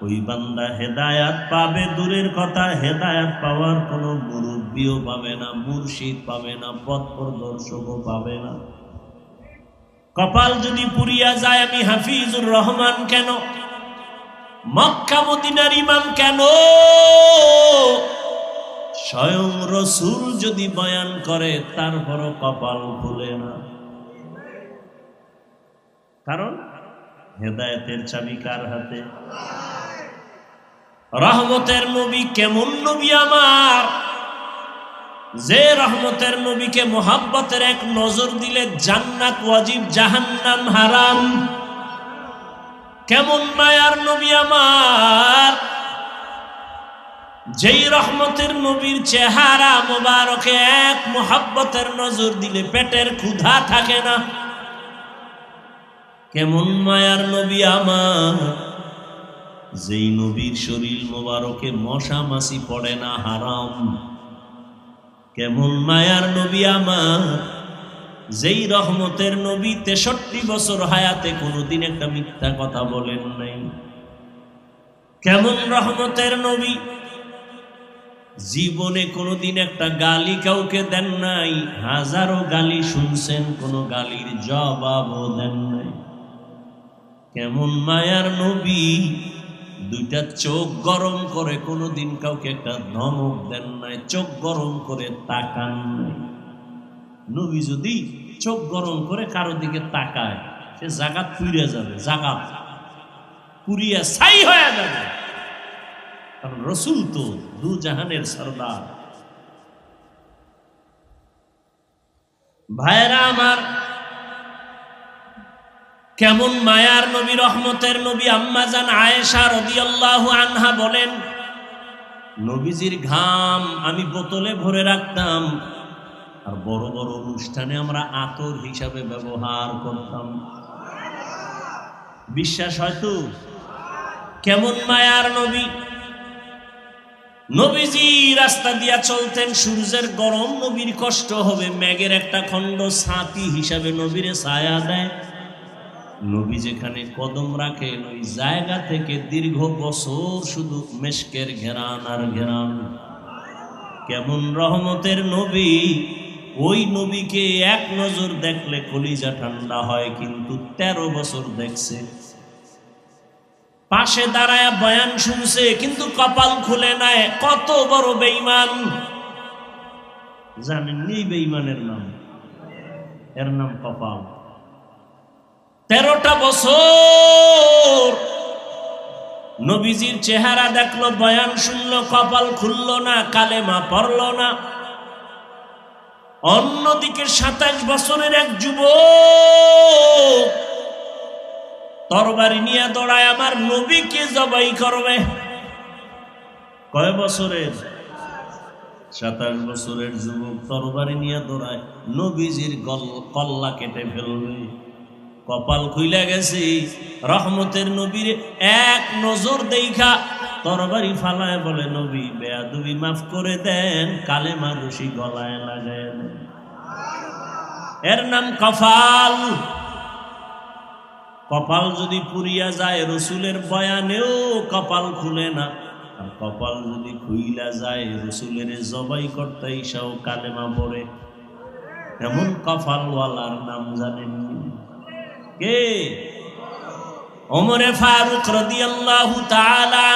ওই বান্দা হেদায়েত পাবে দূরের কথা, হেদায়েত পাওয়ার কোনো মুরব্বিও পাবে না, মুর্শিদ পাবে না, পথ প্রদর্শকও পাবে না। কপাল যদি পুরিয়া যায়, আমি হাফিজুর রহমান কেন, মক্কা মদিনার ইমাম কেন, স্বয়ং রসূল যদি বয়ান করে তারপরও কপাল খুলে না। কারণ হেদায়েতের চাবি কার হাতে? রহমতের নবী কেমন নবী আমার, যে রহমতের নবীকে মোহাব্বতের এক নজর দিলে জান্নাত ওয়াজিব, জাহান্নাম হারাম। কেমন মায়ার নবী আমার, যেই রহমতের নবীর চেহারা মোবারকে এক মোহাব্বতের নজর দিলে পেটের ক্ষুধা থাকে না। কেমন মায়ার নবী আমার, যেই নবীর শরীর মোবারকে মশা মাছি পড়ে না, হারাম। কেমন মায়ার নবী আমার, যেই রহমতের নবী 63 বছর হায়াতে কোনোদিন একটা মিথ্যা কথা বলেন নাই। কেমন রহমতের নবী, জীবনে কোনোদিন একটা গালি কাউকে দেন নাই, হাজারো গালি শুনছেন, কোনো গালির জবাবও দেন নাই। কেমন মায়ার নবী, দুইটা চোখ গরম করে কোনোদিন কাউকে একটা ধমক দেন নাই, চোখ গরম করে তাকান নাই। নবী যদি চোখ গরম করে কারো দিকে তাকায়, সে জাগাত পুড়ে যাবে, জাগাত পুড়িয়া ছাই হয়ে যাবে। কারণ রসুল তো দু জাহানের সরদার। ভাইরা আমার, কেমন মায়ার নবী, রহমতের নবী। আম্মা জান আয়েশা রাদিয়াল্লাহু আনহা বলেন, নবীজির ঘাম আমি বোতলে ভরে রাখতাম, আর বড় বড় অনুষ্ঠানে আমরা আতর হিসাবে ব্যবহার করতাম। বিশ্বাস হয়তো? কেমন মায়ার নবী, নবীজি রাস্তা দিয়া চলতেন, সূর্যের গরম নবীর কষ্ট হবে, মেঘের একটা খণ্ড ছাতি হিসাবে নবীরে ছায়া দেয়। নবী যেখানে কদম রাখেন, ওই জায়গা থেকে দীর্ঘ বছর শুধু মেশকের ঘেরান আর ঘেরান। কেমন রহমতের নবী, ওই নবীকে এক নজর দেখলে কলিজা ঠান্ডা হয়, কিন্তু 13 বছর দেখছে, পাশে দাঁড়ায় বয়ান শুনছে, কিন্তু কপাল খুলে নাই। কত বড় বেঈমান জানেননি? বেঈমানের নাম, এর নাম কপাল। 13টা বছর নবীজির চেহারা দেখলো, বয়ান শুনলো, কপাল খুললো না, কালেমা পড়লো না। অন্যদিকে 27 বছরের এক যুবক তরবারি নিয়ে দৌড়ায় আমার নবীকে জবাই করবে। কয় বছরের? 27 বছরের যুবক তরবারি নিয়ে দৌড়ায়, নবীজির কল্লা কেটে ফেলবে। কপাল খুইলা গেছে, রহমতের নবীর এক নজর দেখা তরবারি ফালায় বলে, নবী বেয়াদবি মাফ করে দেন, কালেমার রশি গলায় লাগায় দেন। এর নাম কপাল। কপাল যদি পুরিয়া যায়, রসুলের বয়ানেও কপাল খুলে না। আর কপাল যদি খুইলা যায়, রসুলের জবাই করতে ইসাও কালেমা পড়ে। এমন কপালওয়ালার নাম জানেননি? কে? ওমরে ফারুক রাদিয়াল্লাহু তাআলা।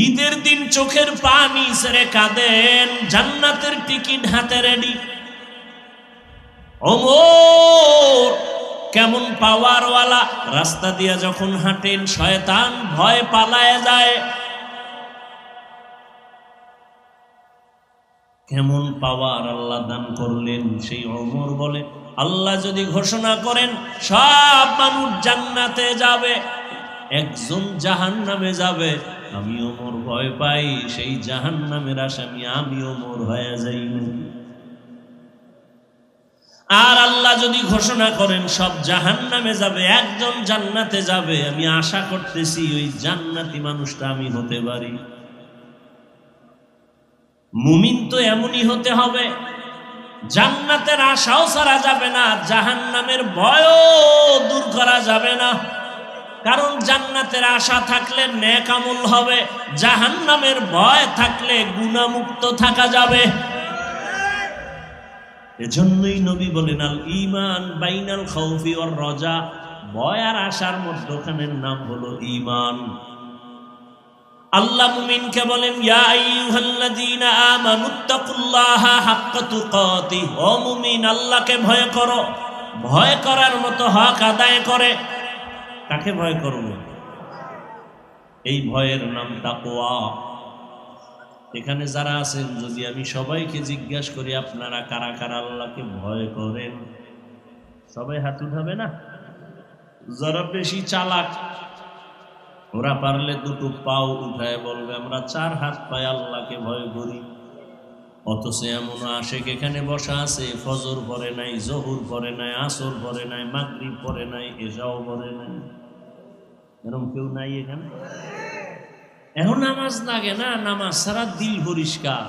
ঈদের দিন চোখের পানি ছেড়ে কাঁদেন, জান্নাতের টিকিট হাতে রেডি। ওমর কেমন পাওয়ারওয়ালা, রাস্তা দিয়া যখন হাঁটেন শয়তান ভয় পালায় যায়। কেমন পাওয়ার আল্লাহ দান করলেন। সেই ওমর বলে, আল্লাহ যদি ঘোষণা করেন সব মানুষ জান্নাতে যাবে, একজন জাহান্নামে যাবে, আমি ওমর ভয় পাই সেই জাহান্নামের আসামি আমি ওমর হয়ে যাই। আর আল্লাহ যদি ঘোষণা করেন সব জাহান্নামে যাবে, একজন জান্নাতে যাবে, আমি আশা করতেছি ওই জান্নাতি মানুষটা আমি হতে পারি। মুমিন তো এমনই হতে হবে, জান্নাতের আশাও ছাড়া যাবে না, জাহান্নামের ভয়ও দূর করা যাবে না। কারণ জান্নাতের আশা থাকলে নেক আমল হবে, জাহান্নামের ভয় থাকলে গুনাহমুক্ত থাকা যাবে। এজন্যই নবী বলেন, আল ঈমান বাইনাল খাউফি ওয়ার রাজা, ভয় আর আশার মধ্যখানের নাম হলো ঈমান। আল্লাহ মুমিনকে বলেন, ইয়া আইয়ুহাল্লাযীনা আমানুত্তাকুল্লাহা হাক্কা তুকাতিহ, ও মুমিন আল্লাহকে ভয় করো, ভয় করার মতো হক আদায় করে। কাকে ভয় করব? এই ভয়ের নাম তাকওয়া। এখানে যারা আছেন, যদি আমি সবাইকে জিজ্ঞাসা করি আপনারা কারা কারা আল্লাহকে ভয় করেন, সবাই হাত উঠাবে না? যারা বেশি চালাক ওরা পারলে দুটো পাও উঠায় বলবে আমরা 4 হাত পায়ে আল্লাহকে ভয় করি। অথচ এমন আশেক এখানে বসা আছে, ফজর পড়ে নাই, জহুর পড়ে নাই, আসর পড়ে নাই, মাগরিব পড়ে নাই, এশাও পড়ে নাই। এরকম কেউ নাই এখানে? এখন নামাজ লাগে না, নামাজ ছাড়া দিল পরিষ্কার।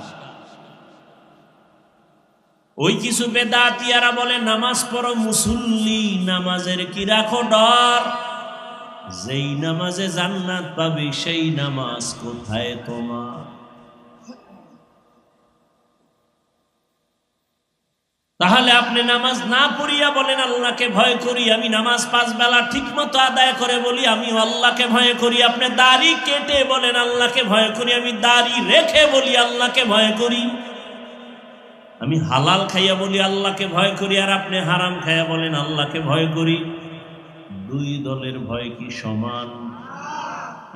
ওই কিছু বেদাতিয়ারা বলে নামাজ পড়ো মুসল্লি, নামাজের কি রাখো ডর? যেই নামাজে জান্নাত পাবে সেই নামাজ কোথায় তোমার? তাহলে আপনি নামাজ না পড়িয়া বলেন আল্লাহকে ভয় করি, আমি নামাজ 5 বেলা ঠিক মতো আদায় করে বলি আমি আল্লাহকে ভয় করি। আপনি দাড়ি কেটে বলেন আল্লাহকে ভয় করি, আমি দাড়ি রেখে বলি আল্লাহকে ভয় করি। আমি হালাল খাইয়া বলি আল্লাহকে ভয় করি, আর আপনি হারাম খাইয়া বলেন আল্লাহকে ভয় করি। দুই দলের ভয় কি সমান?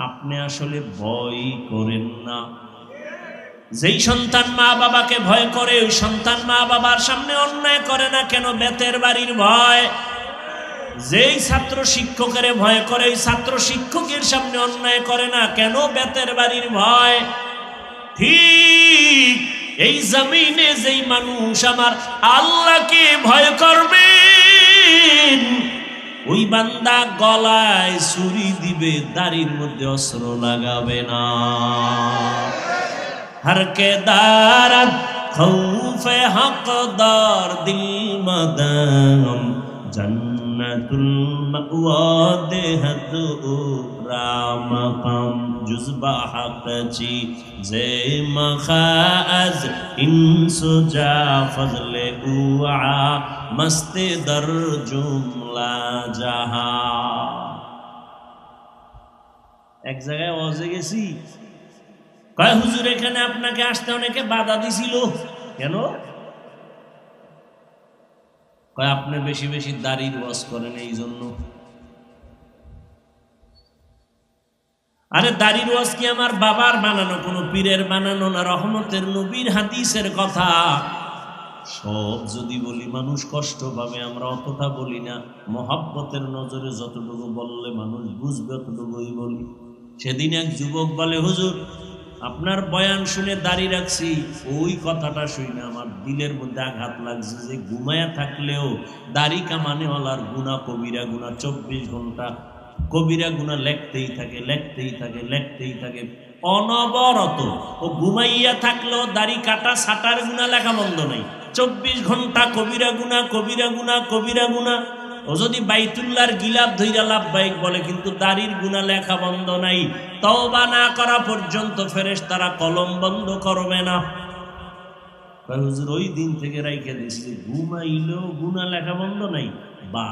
আপনি আসলে ভয় করেন না। যেই সন্তান মা বাবাকে ভয় করে, ওই সন্তান মা বাবার সামনে অন্যায় করে না কেন? বেতের বাড়ির ভয়। যেই ছাত্র শিক্ষকের ভয় করে, ওই ছাত্র শিক্ষকের সামনে অন্যায় করে না কেন? বেতের বাড়ির ভয়। ঠিক এই জমিনে যেই মানুষ আমার আল্লাহকে ভয় করবে, ওই বান্দা গলায় ছুরি দিবে, দাড়ির মধ্যে অস্ত্র লাগাবে না। हर के दारत खौफे हकदार दिल मदम जन्नतुल मअवा देहत रामकम जुज़बा हक़ची जे मखाज इंसुजा फजले उआ मस्ते दर जुमला जहा। एक जगह ওয়াজে গেছি, কয় হুজুর এখানে আপনাকে আসতে অনেকে বাধা দিছিল কেন? কয় আপনি বেশি বেশি দাড়ির ওয়াজ করেন এই জন্য। আরে দাড়ির ওয়াজ কি আমার বাবার বানানো, কোনো পীরের বানানো না? রহমতের নবীর হাদিসের কথা। সব যদি বলি মানুষ কষ্ট পাবে, আমরা অতটা বলি না। মহাব্বতের নজরে যতটুকু বললে মানুষ বুঝবে ততটুকুই বলি। সেদিন এক যুবক বলে, হুজুর আপনার বয়ান শুনে দাড়ি রাখছি, ওই কথাটা শুনে আমার দিলের মধ্যে আঘাত লাগছে যে ঘুমায়া থাকলেও দাড়ি কামানেওয়ালার গুনাহ কবিরা গুনাহ 24 ঘন্টা কবিরা গুনাহ লেখতেই থাকে, লেখতেই থাকে, লেখতেই থাকে অনবরত। ও ঘুমাইয়া থাকলেও দাড়ি কাটা ছাটার গুনাহ লেখা বন্ধ নাই, 24 ঘন্টা কবিরা গুনাহ, কবিরা গুনাহ, কবিরা গুনাহ। ও যদি বাইতুল্লাহর গিলাফ ধইরা লাভবাইক বলে, কিন্তু দাড়ির গুনাহ লেখা বন্ধ নাই। তওবা না করা পর্যন্ত ফেরেশতারা কলম বন্ধ করবে না। হুজুর ওই দিন থেকে রাইখা দিয়েছি, ঘুমাইলেও গুনাহ লেখা বন্ধ নাই, বা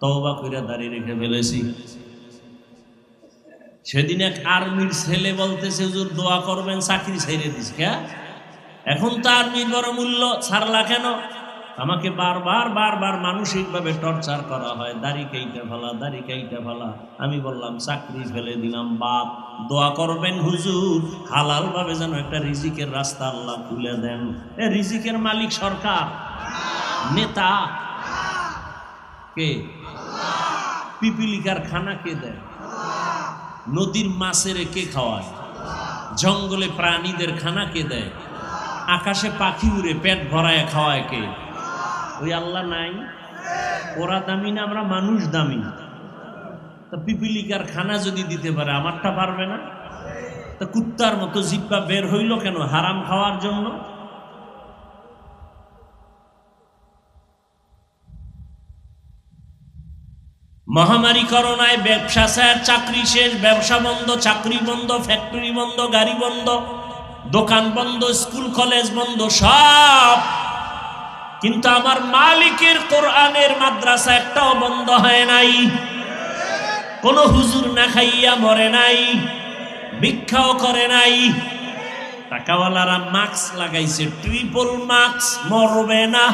তওবা কইরা দাড়ি রেখে ফেলেছি। সেদিন এক আর্মির ছেলে বলতেছে হুজুর দোয়া করবেন, চাকরি ছেড়ে দিস কে? এখন তো আর্মির বড় মূল্য, ছাড়লা কেন? আমাকে বারবার বারবার মানসিকভাবে টর্চার করা হয়, দাড়ি কেইটা ফেলা, দাড়ি কেইটা ফেলা। আমি বললাম চাকরি ফেলে দিলাম বাপ, দোয়া করবেন হুজুর হালাল ভাবে যেন একটা রিজিকের রাস্তা আল্লাহ খুলে দেন। রিজিকের মালিক সরকার, নেতা কে? পিপিলিকার খানা কে দেয়? নদীর মাছের কে খাওয়ায়? জঙ্গলে প্রাণীদের খানা কে দেয়? আকাশে পাখি উড়ে পেট ভরায় খাওয়ায় কে? ওই আল্লাহ নাই? ওরা দামি না, আমরা মানুষ দামি। তা পিপিলিকার খানা যদি দিতে পারে, আমারটা পারবে না? তা কুত্তার মতো জিহ্বা বের হইল কেন? হারাম খাওয়ার জন্য। মহামারী করোনায় ব্যবসা স্যার, চাকরি শেষ, ব্যবসা বন্ধ, চাকরি বন্ধ, ফ্যাক্টরি বন্ধ, গাড়ি বন্ধ, দোকান বন্ধ, স্কুল কলেজ বন্ধ, সব। কিন্তু আমার মালিকের কোরআনের মাদ্রাসা একটাও বন্ধ হয় নাই। কোন হুজুর না খাইয়া মরে নাই, ভিক্ষাও করে নাই। টাকাওয়ালারা মাস্ক লাগাইছে, ট্রিপল মাস্ক, মরবে না।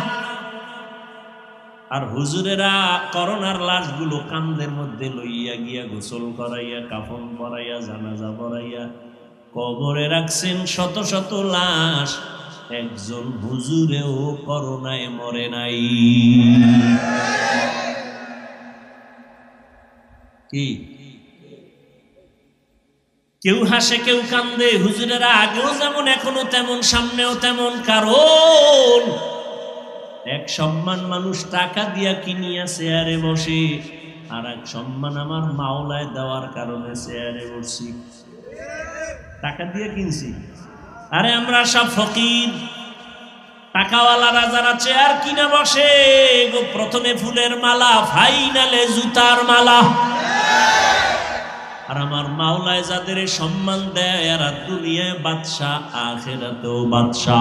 আর হুজুরেরা করোনার লাশগুলো কান্দের মধ্যে লইয়া গিয়া গোসল করাইয়া, কাফন পরাইয়া, জানাজা পরাইয়া কবরে রাখছেন শত শত লাশ। একজন হুজুরেও করোনায় মরে নাই। কি কেউ হাসে কেউ কান্দে, হুজুরেরা আগেও যেমন এখনো তেমন, সামনেও তেমন। কারণ এক সম্মান মানুষ টাকা দিয়া কিনিয়া চেয়ারে বসে, আর এক সম্মান আমার মাওলায় দেওয়ার কারণে চেয়ারে বসছি। টাকা দিয়ে কিনছি। আরে আমরা সব ফকির। টাকাওয়ালারা যারা চেয়ার কিনে বসে, প্রথমে ফুলের মালা, ফাইনালে জুতার মালা। আর আমার মাওলায় যাদের সম্মান দেয়, এরা দুনিয়ায় বাদশা, আখিরাতেও বাদশা।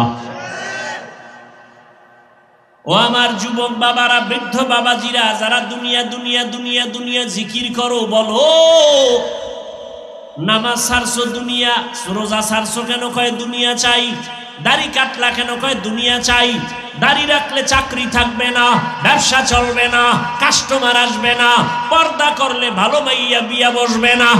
ও আমার যুবক বাবারা, বৃদ্ধ বাবাজিরা, যারা দুনিয়া দুনিয়া দুনিয়া দুনিয়া জিকির করো, বলো নামাজ ছাড়ছো দুনিয়া, রোজা ছাড়ছো কেন? কয় দুনিয়া চাই। দাড়ি কাটলা কেন? কয় দুনিয়া চাই। দাড়ি রাখলে চাকরি থাকবে না, ব্যবসা চলবে না, কাস্টমার আসবে না, পর্দা করলে ভালো মাইয়া বিয়া বসবে না।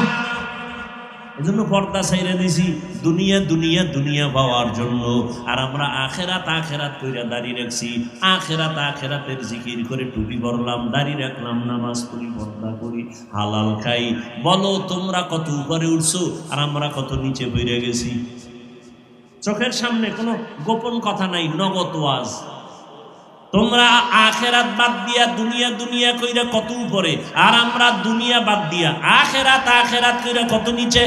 এজন্য পর্দা ছাইরা দিছি, দুনিয়া দুনিয়া দুনিয়া পাওয়ার জন্য। আর আমরা আখেরাত আখেরাত কইরা দাড়ি রাখছি, আখেরাত আখেরাতের জিকির করে টুপি পরলাম, দাড়ি রাখলাম, নামাজ পড়ি, পর্দা করি, হালাল খাই। বলো তোমরা কত উপরে উঠছো আর আমরা কত নিচে বেড়ে গেছি। চোখের সামনে কোনো গোপন কথা নাই, নগদ ওয়াজ। তোমরা আখেরাত বাদ দিয়া দুনিয়া দুনিয়া কইরা কত উপরে, আর আমরা দুনিয়া বাদ দিয়া আখেরাত আখেরাত কইরা কত নিচে।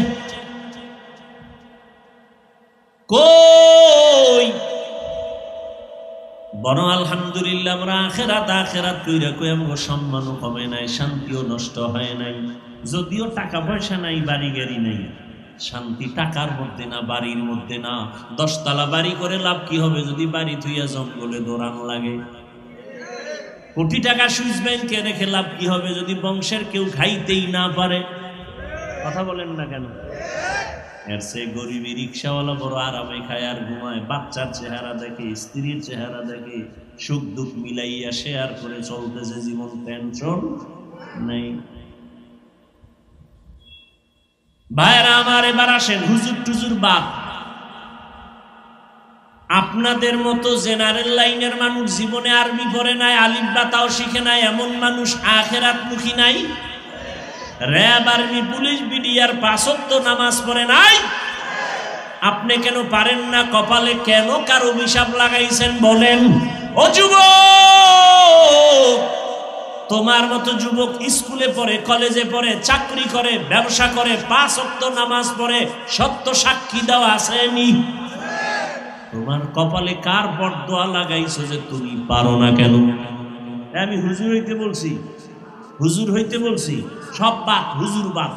কই বড় আলহামদুলিল্লাহ, আমরা আখেরাত আখেরাত কইরা কই আমগো সম্মানও কমে নাই, শান্তিও নষ্ট হয় নাই। যদিও টাকা পয়সা নাই, বাড়ি গাড়ি নাই, শান্তি টাকার মধ্যে না, বাড়ির মধ্যে না। 10 তলা বাড়ি করে লাভ কি হবে যদি বাড়ি থুইয়া জঙ্গলে দৌড়ান লাগে? কোটি টাকা সুইস ব্যাংকে রেখে লাভ কি হবে যদি বংশের কেউ খাইতেই না পারে? কথা বলেন না কেন? এর সে গরিবী রিক্সাওয়ালা বড় আরামে খায় আর ঘুমায়, বাচ্চার চেহারা দেখে, স্ত্রীর চেহারা দেখে, সুখ দুঃখ মিলাইয়া শেয়ার করে চলতেছে জীবন, টেনশন নেই। ভাইরা আমার, এবার আসেন হুজুর টুজুর বাদ। আপনাদের মতো জেনারেল লাইনের মানুষ জীবনে আর্মি পড়ে নাই, আলিফ বা তাও শিখে নাই, এমন মানুষ আখেরাত মুখী নাই। র্যাব, আর্মি, পুলিশ, বিডিআর 5 ওয়াক্ত নামাজ পড়ে নাই। আপনি কেন পারেন না? কপালে কেন কার অভিশাপ লাগাইছেন বলেন? ও যুবক, তোমার মতো যুবক স্কুলে পড়ে, কলেজে পড়ে, চাকরি করে, ব্যবসা করে, 5 ওয়াক্ত নামাজ পড়ে, সত্য সাক্ষী দেওয়া আসেনি? তোমার কপালে কার বরদোয়া লাগাইছো যে তুমি পারো না কেন? আমি হুজুর হইতে বলছি, হুজুর হইতে বলছি, সব বাদ, হুজুর বাদ।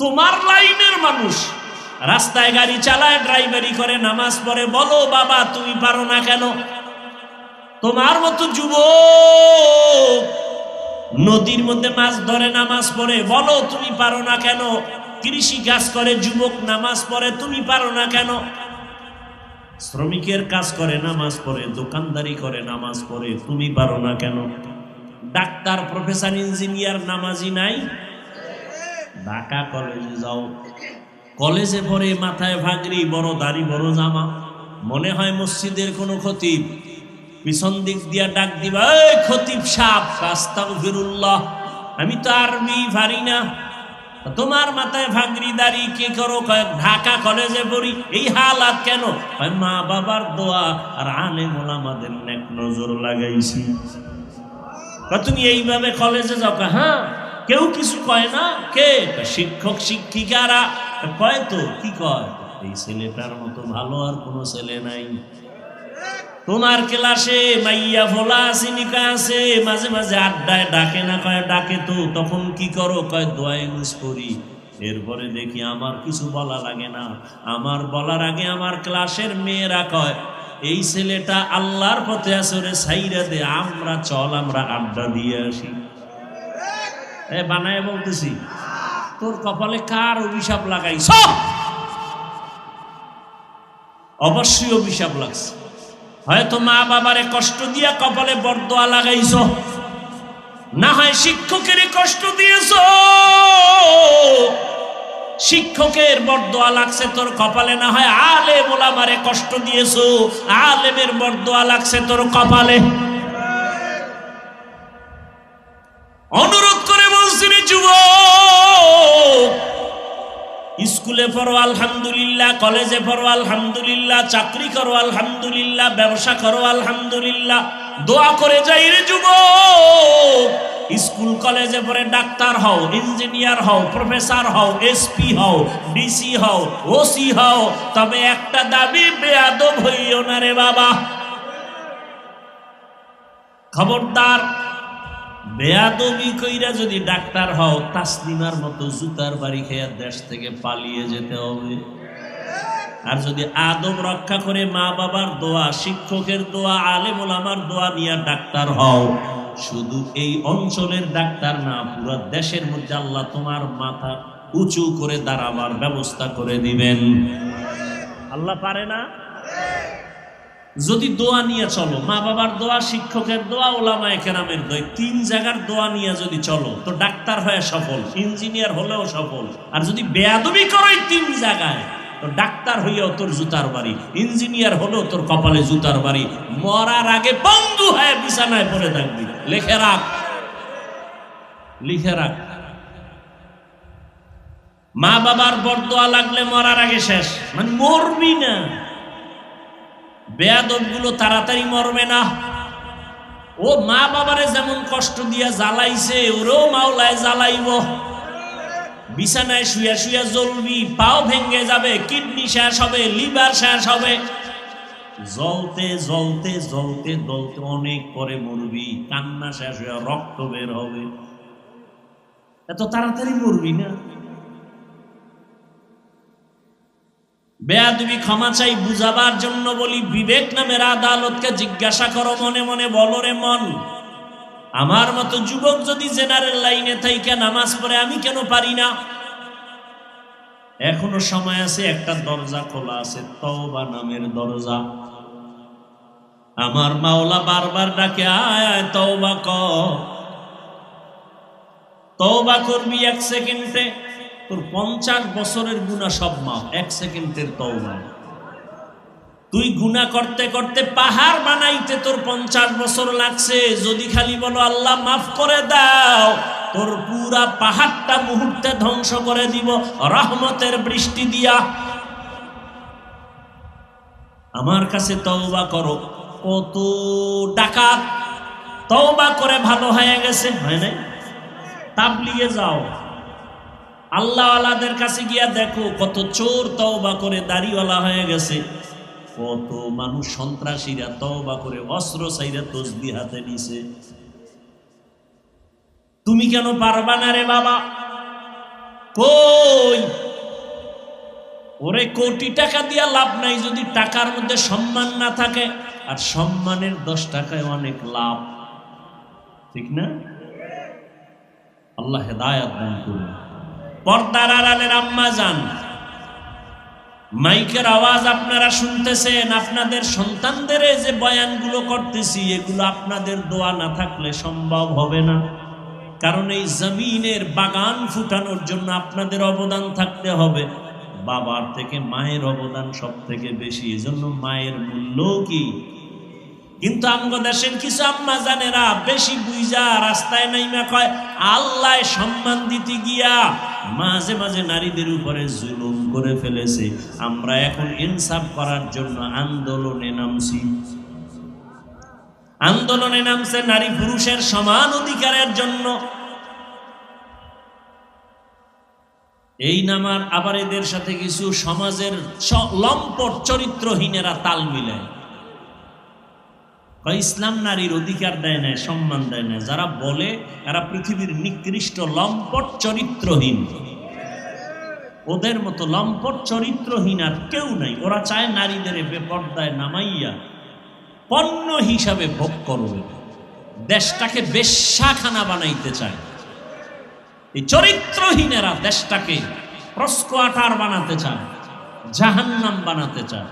তোমার লাইনের মানুষ রাস্তায় গাড়ি চালায়, ড্রাইভারি করে, নামাজ পড়ে, বলো বাবা তুমি পারো না কেন? তোমার মতো যুবক নদীর মধ্যে মাছ ধরে, নামাজ পড়ে, বলো তুমি পারো না কেন? কৃষি কাজ করে যুবক নামাজ পড়ে, তুমি পারো না কেন? শ্রমিকের কাজ করে নামাজ পড়ে, দোকানদারি করে নামাজ পড়ে, তুমি পারো না কেন? ডাক্তার, প্রফেসর, ইঞ্জিনিয়ার নামাজি নাই? ঢাকা কলেজে যাও, কলেজে পড়ে মাথায় ভাগরি, বড় দাড়ি, বড় জামা, মনে হয় মসজিদের কোনো খতিব। পিছন দিক দিয়া ডাক দিবা, এই খতিব সাহেব, আস্তাগফিরুল্লাহ, আমি তো আরবি পারি না। তোমার মাথায় ভাগরি দাড়ি কে করো? ঢাকা কলেজে পড়ি। এই হালাত কেন? মা বাবার দোয়া আর আলেম ওলামাদের নেক নজর লাগাইছি। তুমি এইভাবে কলেজে যাও? হ্যাঁ, কেউ কিছু কয় না। কে? শিক্ষক শিক্ষিকারা কয়। তো কি কয়? এই ছেলেটার মতো ভালো আর কোনো ছেলে নাই। তোমার ক্লাসে মাইয়া ফোলা সিনিকা আছে, মাঝে মাঝে আড্ডায় ডাকে না? কয় ডাকে তো। তখন কি করো? কয় দোয়া ইউজ করি। এরপরে দেখি আমার কিছু বলা লাগে না, আমার বলার আগে আমার ক্লাসের মেয়েরা কয়, এই ছেলেটা আল্লাহর পথে আছে, ওরে সাইরা দে, আমরা চল, আমরা আড্ডা দিয়ে আসি। বানায় বলতেছি, তোর কপালে কার অভিশাপ লাগাইছ? অবশ্যই অভিশাপ লাগছে। হয়তো মা বাবারে কষ্ট দিয়া কপালে বরদোয়া লাগাইছ, না হয় শিক্ষকের কষ্ট দিয়েছ, শিক্ষকের বরদোয়া লাগছে তোর কপালে, না হয় আলেম ওলামারে কষ্ট দিয়েছ, আলেমের বরদোয়া লাগছে তোর কপালে। অনুরোধ করে বলছি রে যুবক, স্কুলে পড়ো আলহামদুলিল্লাহ, কলেজে পড়ো আলহামদুলিল্লাহ, চাকরি করো আলহামদুলিল্লাহ, ব্যবসা করো আলহামদুলিল্লাহ, দোয়া করে যাই রে যুবক। স্কুল কলেজে পড়ে ডাক্তার হও, ইঞ্জিনিয়ার হও, প্রফেসর হও, এসপি হও, ডিসি হও, ওসি হও, তবে একটা দাবি, বেয়াদব হইও না রে বাবা। খবরদার, বেয়াদবি কইরা যদি ডাক্তার হও, তাসলিমার মতো জুতার বাড়ি খেয়ে দেশ থেকে পালিয়ে যেতে হবে। আর যদি আদব রক্ষা করে মা বাবার দোয়া, শিক্ষকের দোয়া, আলেম ওলামার দোয়া নিয়ে ডাক্তার হও, শুধু এই অঞ্চলের ডাক্তার না, পুরো দেশের মধ্যে আল্লাহ তোমার মাথা উঁচু করে দাঁড়াবার ব্যবস্থা করে দিবেন। আল্লাহ পারে না? যদি দোয়া নিয়ে চলো, মা বাবার দোয়া, শিক্ষকের দোয়া, ওলামায়ে কেরামের দোয়া, তিন জায়গার দোয়া নিয়ে যদি চলো, তো ডাক্তার হয়ে সফল, ইঞ্জিনিয়ার হলেও সফল। আর যদি বেয়াদবি করো তিন জায়গায়, তো ডাক্তার হইয়াও তোর জুতার বাড়ি, ইঞ্জিনিয়ার হলেও তোর কপালে জুতার বাড়ি, মরার আগে বন্ধু হয়ে বিছানায় পড়ে থাকবি। লিখে রাখ, লিখে রাখ। মা বাবার বরদোয়া লাগলে মরার আগে শেষ, মানে মরবি না। বেয়াদব গুলো তাড়াতাড়ি মরবে না। ও মা বাবারে যেমন কষ্ট দিয়া জ্বালাইছে, ওরেও মাওলায় জ্বালাইব। বিছানায় শুয়া শুয়া জ্বলবি, পাও ভেঙে যাবে, কিডনি শেষ হবে, লিভার শেষ হবে, জ্বলতে জ্বলতে জ্বলতে জ্বলতে অনেক পরে মরবি, কান্না শেষ হয়ে রক্ত বের হবে। এত তাড়াতাড়ি মরবি না। বেয়াদবি ক্ষমা চাই, বুঝাবার জন্য বলি, বিবেক নামের আদালতকে জিজ্ঞাসা করো, মনে মনে বলো রে মন, আমার মতো যুবক যদি জেনারেল লাইনে থাইকা নামাজ পড়ে, আমি কেন পারি না? এখনো সময় আছে, একটা দরজা খোলা আছে, তওবা নামের দরজা। আমার মাওলা বারবার ডাকে, আয় আয় তওবা কর। তওবা করবি 1 সেকেন্ডে, তোর 50 বছরের গুনাহ সব মাফ, 1 সেকেন্ডের তওবা। তুই গুনাহ করতে করতে পাহাড় বানাইতে তোর 50 বছর লাগছে, যদি খালি বলো আল্লাহ মাফ করে দাও, তোর পুরা পাহাড়টা মুহূর্তে ধ্বংস করে দিব রহমতের বৃষ্টি দিয়া। আমার কাছে তওবা করো। কত ডাকাত তওবা করে ভালো হয়ে গেছে, হয় নাই? তাবলিগে যাও, আল্লাহওয়ালাদের কাছে গিয়া দেখো, কত চোর তওবা করে দাড়িওয়ালা হয়ে গেছে, কত মানুষ সন্ত্রাসীরা তওবা করে অস্ত্র চাইরা তসবিহ হাতে নিছে। তুমি কেন পারবা না রে বাবা? কই? ওরে কোটি টাকা দিয়া লাভ নাই যদি টাকার মধ্যে সম্মান না থাকে, আর সম্মানের 10 টাকায় অনেক লাভ, ঠিক না? আল্লাহ হেদায়েত দান করুন। পর্দার আড়ালের আম্মা যান, মাইকের আওয়াজ আপনারা শুনতেছেন, আপনাদের সন্তানদের যে বয়ানগুলো করতেছি এগুলো আপনাদের দোয়া না থাকলে সম্ভব হবে না। কারণ এই জমিনের বাগান ফুটানোর জন্য আপনাদের অবদান থাকতে হবে। বাবার থেকে মায়ের অবদান সব থেকে বেশি, এজন্য মায়ের মূল্য কি। কিন্তু আমগো দেশের কিছু আম্মা জানেরা বেশি বুঝা রাস্তায় নাইমা কয় আল্লাহ সম্মান দিতে গিয়া মাঝে মাঝে নারীদের উপরে জুলুম করে ফেলেছে। আমরা এখন ইনসাফ করার জন্য আন্দোলনে নামছি। আন্দোলনে নামছে নারী পুরুষের সমান অধিকারের জন্য। এই নামার আবার এদের সাথে কিছু সমাজের লম্পট চরিত্রহীনেরা তাল মিলায়, ইসলাম নারীর অধিকার দেয় না, সম্মান দেয় না। যারা বলে এরা পৃথিবীর নিকৃষ্ট লম্পট চরিত্রহীন। ওদের মতো লম্পট চরিত্রহীন আর কেউ নাই। ওরা চায় নারীদের বেপর্দায় নামাইয়া পণ্য হিসাবে ভোগ করবে, দেশটাকে বেশ্যাখানা বানাইতে চায়। এই চরিত্রহীনেরা দেশটাকে প্রস্কোয়াটার বানাতে চায়, জাহান্নাম বানাতে চায়।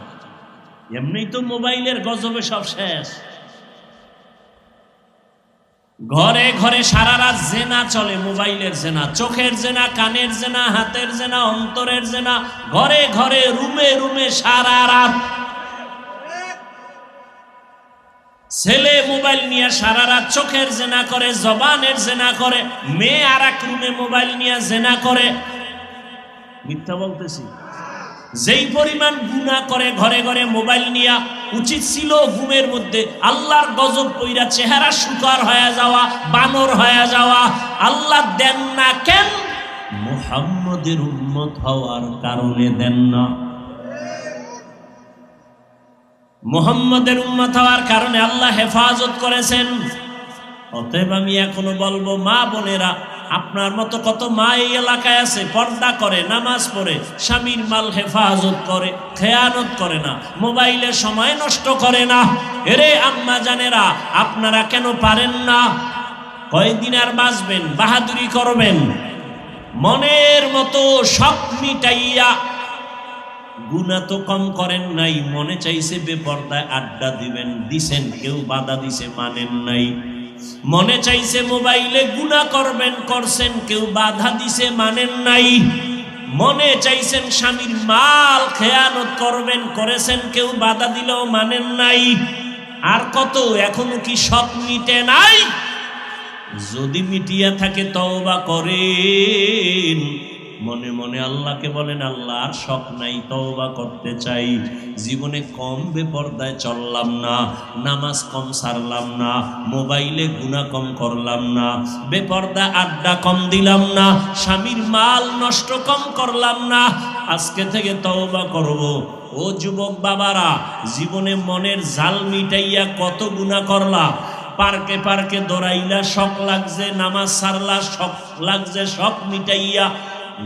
এমনি তো মোবাইলের গজবে সব শেষ। ঘরে ঘরে সারা রাত জেনা চলে, মোবাইলের জেনা, চোখের জেনা, কানের জেনা, হাতের জেনা, অন্তরের জেনা, ঘরে ঘরে রুমে রুমে সারা রাত। ছেলে মোবাইল নিয়ে সারা রাত চোখের জেনা করে, জবানের জেনা করে, মেয়ে আর এক রুমে মোবাইল নিয়ে জেনা করে। মিথ্যা বলতেছি? যেই পরিমাণ গুনাহ করে ঘরে ঘরে মোবাইল নিয়া, উচিত ছিল ঘুমের মধ্যে আল্লাহর গজব পইরা চেহারা শুকার হয়ে যাওয়া, বানর হয়ে যাওয়া। আল্লাহ দেন না কেন? মুহাম্মদের উম্মত হওয়ার কারণে দেন না। মুহাম্মদের উম্মত হওয়ার কারণে আল্লাহ হেফাজত করেছেন। অতএব আমি এখনো বলবো, মা বোনেরা, আপনার মতো কত মা এই এলাকায় আছে, পর্দা করে, নামাজ পড়ে, স্বামীর মাল হেফাজত করে, খেয়ানত করে না, মোবাইলে সময় নষ্ট করে না। এরে আম্মা জানেরা, আপনারা কেন পারেন না? কয়দিন আর বাঁচবেন? বাহাদুরি করবেন? মনের মতো শখ মিটাইয়া গুনাহ তো কম করেন নাই, মনে চাইছে বেপর্দায় আড্ডা দিবেন, দিছেন, কেউ বাধা দিছে মানেন নাই। মনে চাইছে মোবাইলে গুনাহ করবেন, করছেন, কেউ বাধা দিছে মানেন নাই। মনে চাইছেন স্বামীর মাল খেয়ানত করবেন, করেছেন, কেউ বাধা দিলেও মানেন নাই। আর কত, এখনো কি শখ মিটে নাই? যদি মিটিয়া থাকে তওবা করেন, মনে মনে আল্লাহকে বলেন, আল্লাহ আর শখ নাই, তওবা করতে চাই। জীবনে কম বেপর্দায় চললাম না, নামাজ কম ছাড়লাম না, মোবাইলে গুনাহ কম করলাম না, বেপর্দা আড্ডা কম দিলাম না, স্বামীর মাল নষ্ট কম করলাম না। আজকে থেকে তওবা করব। ও যুবক বাবারা, জীবনে মনের জাল মিটাইয়া কত গুনাহ করলা। পার্কে পার্কে দৌড়াইলা, শখ লাগছে, নামাজ ছাড়লা, শখ লাগছে, শখ মিটাইয়া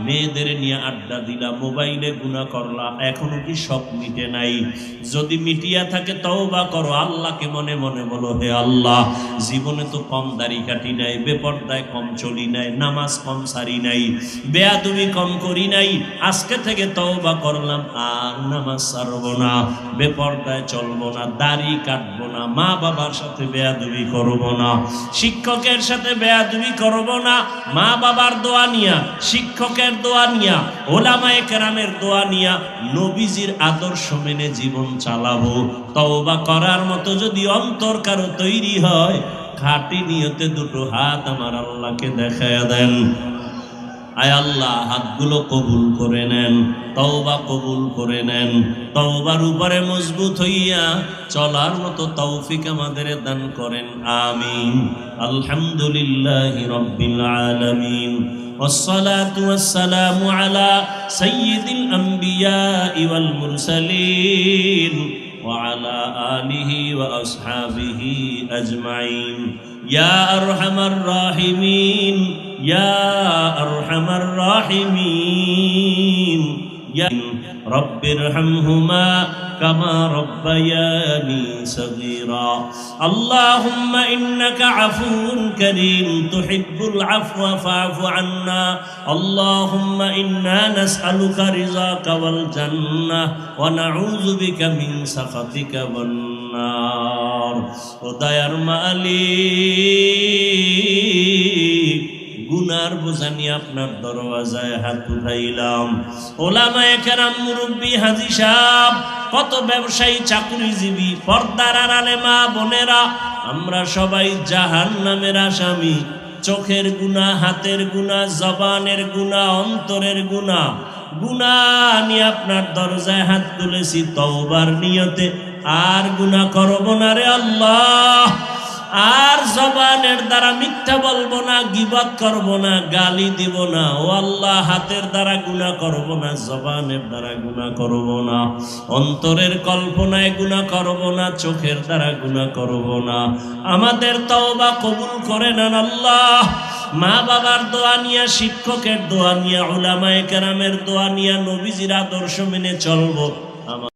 মেয়েদের নিয়ে আড্ডা দিলা, মোবাইলে গুনাহ করলা, এখনো কি শখ মিটে নাই? যদি মিটিয়া থাকে তওবা করো। আল্লাহকে মনে মনে বলো, হে আল্লাহ, জীবনে তো কম দাড়ি কাটি নাই, বেপর্দায় কম চলি নাই, নামাজ কম সারি নাই, বেয়াদবি কম করি নাই। আজকে থেকে তওবা করলাম, আর নামাজ ছাড়বো না, বেপর্দায় চলবো না, দাড়ি কাটবো না, মা বাবার সাথে বেয়াদবি করবো না, শিক্ষকের সাথে বেয়াদবি করবো না। মা বাবার দোয়া নিয়া, শিক্ষকের দোয়া নিয়া, ওলামায়ে কেরামের দোয়া নিয়া, নবীজির আদর্শ মেনে জীবন চালাবো। তওবা করার মতো যদি অন্তর কারো তৈরি হয়, খাঁটি নিয়তে দুটো হাত আমার আল্লাহকে দেখায়া দেন। আয় আল্লাহ, হাতগুলো কবুল করে নেন, তওবা কবুল করে নেন। তওবার উপরে মজবুত হইয়া চলার মতো তৌফিক আমাদের দান করেন, আমিন। আলহামদুলিল্লাহি রাব্বিল আলামিন, والصلاة والسلام على سيد الأنبياء والمرسلين وعلى آله وأصحابه أجمعين. يا أرحم الراحمين، يا أرحم الراحمين، رب ارحمهما كما ربياني صغيرا اللهم إنك عفو كريم تحب العفو فاعف عنا اللهم إنا نسألك رضاك والجنة ونعوذ بك من سخطك والنار ودير مالك গুনার বোঝা নিয়ে আপনার দরওয়াজায় হাত উঠাইলাম। ওলামায়ে কেরাম, মুরব্বী, হাজী সাহেব, কত ব্যবসায়ী, চাকরিজীবী, পর্দার আড়ালে মা বোনেরা, আমরা সবাই জাহান্নামের আসামি। চোখের গুনাহ, হাতের গুনাহ, জবানের গুনাহ, অন্তরের গুনাহ, গুনাহ নিয়ে আপনার দরজায় হাত তুলেছি তওবার নিয়তে। আর গুনাহ করব না রে আল্লাহ, আর জবানের দ্বারা মিথ্যা বলবো না, গীবত করব না, গালি দিব না। ও আল্লাহ, হাতের দ্বারা গুনাহ করব না, জবানের দ্বারা গুনাহ করব না, অন্তরের কল্পনায় গুনাহ করব না, চোখের দ্বারা গুনাহ করব না। আমাদের তওবা কবুল করে নেন আল্লাহ। মা বাবার দোয়া নিয়ে, শিক্ষকের দোয়া নিয়ে, উলামায়ে কেরামের দোয়া নিয়ে নবীজির আদর্শ মেনে চলবো।